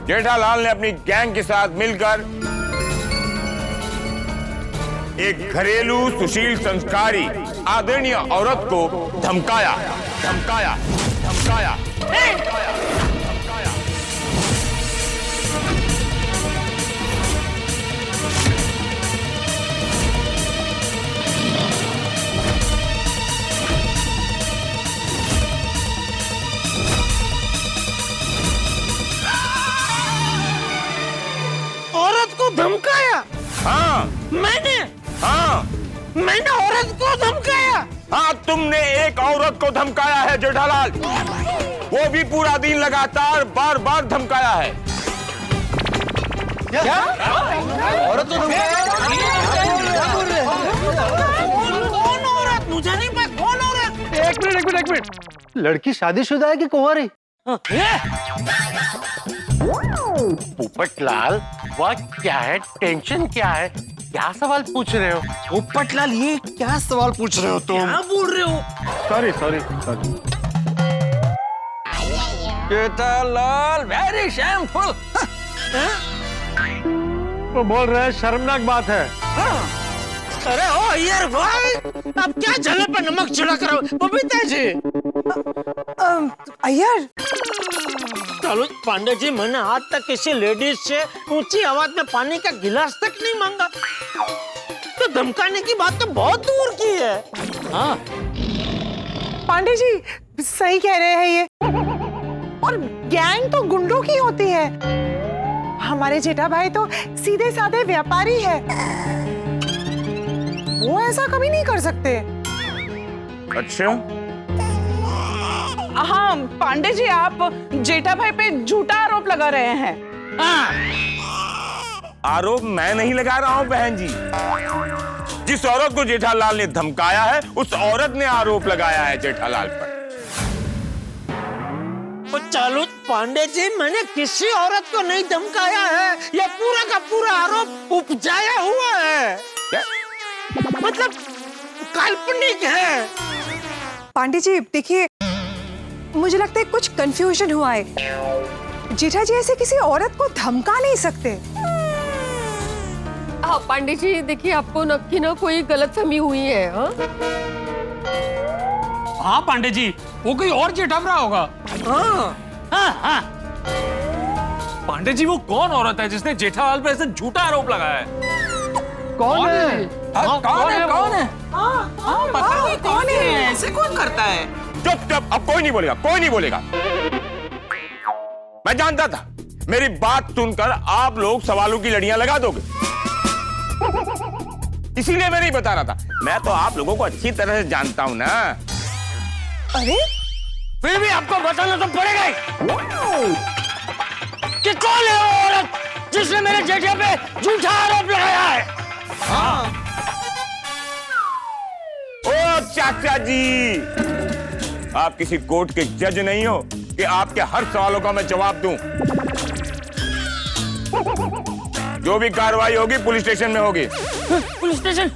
जेठालाल ने अपनी गैंग के साथ मिलकर एक घरेलू सुशील संस्कारी आदरणीय औरत को धमकाया। औरत को धमकाया? हाँ मैंने औरत को धमकाया? हाँ, तुमने एक औरत को धमकाया है जेठालाल, वो भी पूरा दिन लगातार बार धमकाया है। क्या? औरत को धमकाया? कौन औरत? मुझे नहीं पता कौन औरत। एक मिनट, लड़की शादीशुदा है कि कुंवारी? पोपटलाल, वह क्या है, टेंशन क्या है, क्या सवाल पूछ रहे हो? पोपटलाल, ये क्या सवाल पूछ रहे हो तुम? क्या बोल रहे हो? सॉरी। Jethalal very shameful. वो बोल रहे हैं शर्मनाक बात है। अरे ओ अय्यर भाई, आप क्या जले पे नमक छिड़क रहे हो? बबीता जी। अय्यर, चलो पांडे जी, मैंने आज तक किसी लेडीज से ऊंची आवाज में पानी का गिलास तक नहीं मांगा, तो धमकाने की बात तो बहुत दूर की है। हाँ पांडे जी सही कह रहे हैं ये, और गैंग तो गुंडों की होती है। हमारे जेठा भाई तो सीधे साधे व्यापारी है, वो ऐसा कभी नहीं कर सकते। अच्छा, हाँ पांडे जी, आप जेठा भाई पे झूठा आरोप लगा रहे हैं। आरोप मैं नहीं लगा रहा हूं बहन जी, जिस औरत को जेठालाल ने धमकाया है उस औरत ने आरोप लगाया है जेठालाल पर। चलो पांडे जी, मैंने किसी औरत को नहीं धमकाया है, यह पूरा का पूरा आरोप उपजाया हुआ है। क्या? मतलब काल्पनिक है। पांडे जी देखिए, मुझे लगता है कुछ कंफ्यूजन हुआ है। जेठा जी ऐसे किसी औरत को धमका नहीं सकते। हाँ पांडे जी, देखिए आपको नक्की ना कोई गलतफहमी हुई है। हाँ पांडे जी, वो कोई और जेठावरा होगा। हाँ। पांडे जी, वो कौन औरत है जिसने जेठालाल पर ऐसे झूठा आरोप लगाया है? कौन है? कौन है? बताओ कौन है? ऐसे कौन करता है? चुप, अब कोई नहीं बोलेगा। मैं जानता था मेरी बात सुनकर आप लोग सवालों की लड़ियां लगा दोगे, इसीलिए मैं नहीं बता रहा था। मैं तो आप लोगों को अच्छी तरह से जानता हूं ना। अरे फिर भी आपको बताना तो पड़ेगा ही कि कौन है वो औरत जिसने मेरे जेठे पे झूठा आरोप लगाया है। ओ चाचा जी, आप किसी कोर्ट के जज नहीं हो कि आपके हर सवालों का मैं जवाब दूं। जो भी कार्रवाई होगी पुलिस स्टेशन में होगी। Police station?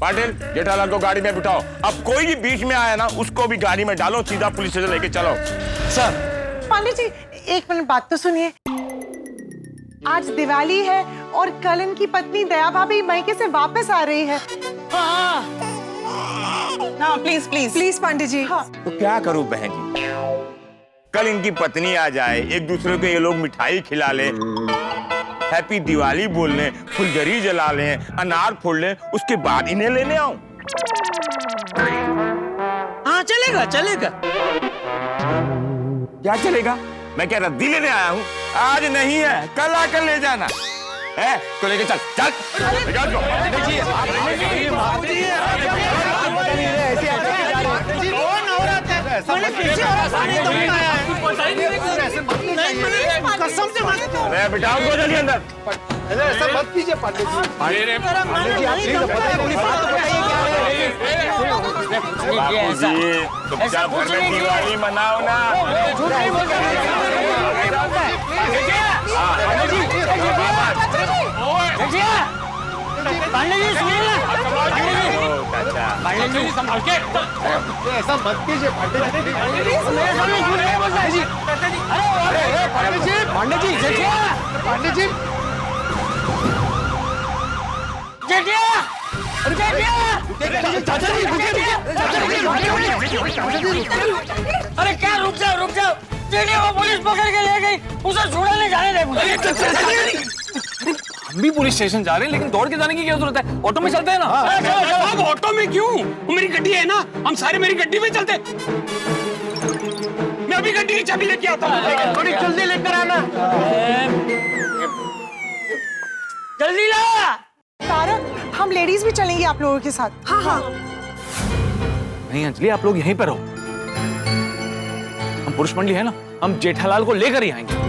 पाटिल, जेठालाल को गाड़ी में बिठाओ। अब कोई भी बीच में आया ना, उसको भी गाड़ी में डालो, सीधा पुलिस स्टेशन लेके चलो। सर। पांडे जी एक मिनट बात तो सुनिए। आज दिवाली है और कल इनकी पत्नी दया भाभी मायके से वापस आ रही है। हाँ प्लीज पांडे जी। हाँ। तो क्या करूं बहन जी, कल इनकी पत्नी आ जाए, एक दूसरे को ये लोग मिठाई खिला ले, हैप्पी दिवाली बोल लें, फुलझड़ी जला लें, अनार फोड़ लें, उसके बाद इन्हें लेने आऊं। हाँ चलेगा। क्या चलेगा? मैं क्या रद्दी लेने आया हूँ? आज नहीं है, कल आकर ले जाना है। तो लेके चल चल। बिठाओ को जल्दी अंदर। ऐसा मत कीजिए पांडे जी। पांडे जी आप प्लीज अपनी बात तो बताइए क्या है। चुपचाप घर में दिवाली मनाओ ना। पांडे जी सुनिए ना, पांडे जी संभाल के। ऐसा मत कीजिए पांडे जी। पांडे जी जेठिया, पांडे जी जेठिया, अरे क्या रुक जाओ। जेठिया वो पुलिस पकड़ के ले गई, उसे छुड़ाने जाने दे मुझे। हम भी पुलिस स्टेशन जा रहे हैं, लेकिन दौड़ के जाने की क्या जरूरत है? ऑटो में चलते हैं ना। अब ऑटो में क्यों? वो मेरी गड्डी है ना, हम सारे मेरी गड्डी में चलते। मैं अभी गड्डी की चाबी लेके आता हूँ। थोड़ी जल्दी लेकर आना। जल्दी ला। तारक, हम लेडीज भी चलेंगे आप लोगों के साथ। हाँ हाँ। नहीं अंजलि, आप लोग यहीं पर रहो। हम पुरुष मंडली है ना, हम जेठालाल को लेकर ही आएंगे।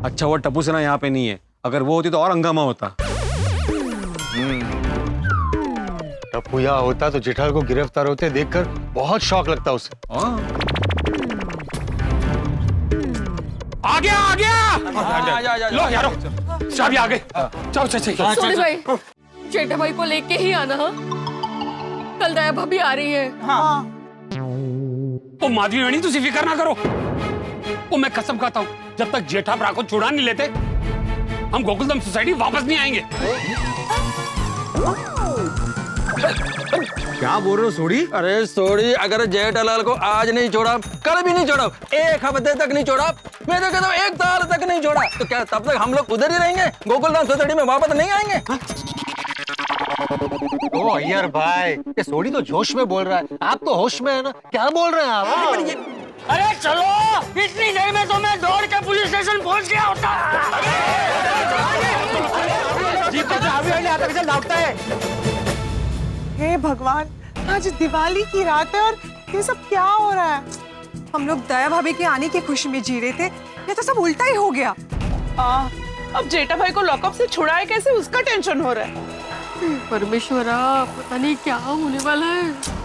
अच्छा वो टप्पू सेना यहाँ पे नहीं है, अगर वो होती तो और हंगामा होता। टप्पू यहाँ होता तो जेठालाल को गिरफ्तार होते देखकर बहुत शौक लगता उसे। आ गया। लो यारो, चाबी आ गई। चलो चल। सोनी भाई, जेठा भाई को लेके ही आना। हाँ, कल दया भाभी आ रही है। हाँ। ओ माधवी रानी, तुझे फिक्र ना करो। ओ मैं कसम खाता हूँ, जब तक जेठा भरा को छुड़ा नहीं लेते, हम गोकुलधाम सोसाइटी वापस नहीं आएंगे। क्या बोल रहे हो सोड़ी? अरे सोड़ी, अगर जेठालाल को आज नहीं छोड़ा, कल भी नहीं छोड़ा, एक हफ्ते तक नहीं छोड़ा, मैं तो कहता हूँ 1 साल तक नहीं छोड़ा, तो क्या तब तक हम लोग उधर ही रहेंगे? गोकुलधाम सोसाइटी में वापस नहीं आएंगे? ओ अय्यर भाई, ये सोड़ी तो जोश में बोल रहा है, आप तो होश में है ना, क्या बोल रहे हैं आप? अरे चलो, इतनी देर में तो मैं दौड़ के पुलिस स्टेशन पहुंच गया होता। हे भगवान, आज दिवाली की रात है और ये सब क्या हो रहा है? हम लोग दया भाभी के आने की खुशी में जी रहे थे, ये तो सब उल्टा ही हो गया। अब जेठा भाई को लॉकअप से छुड़ाए कैसे, उसका टेंशन हो रहा है। परमेश्वरा, पता नहीं क्या होने वाला है।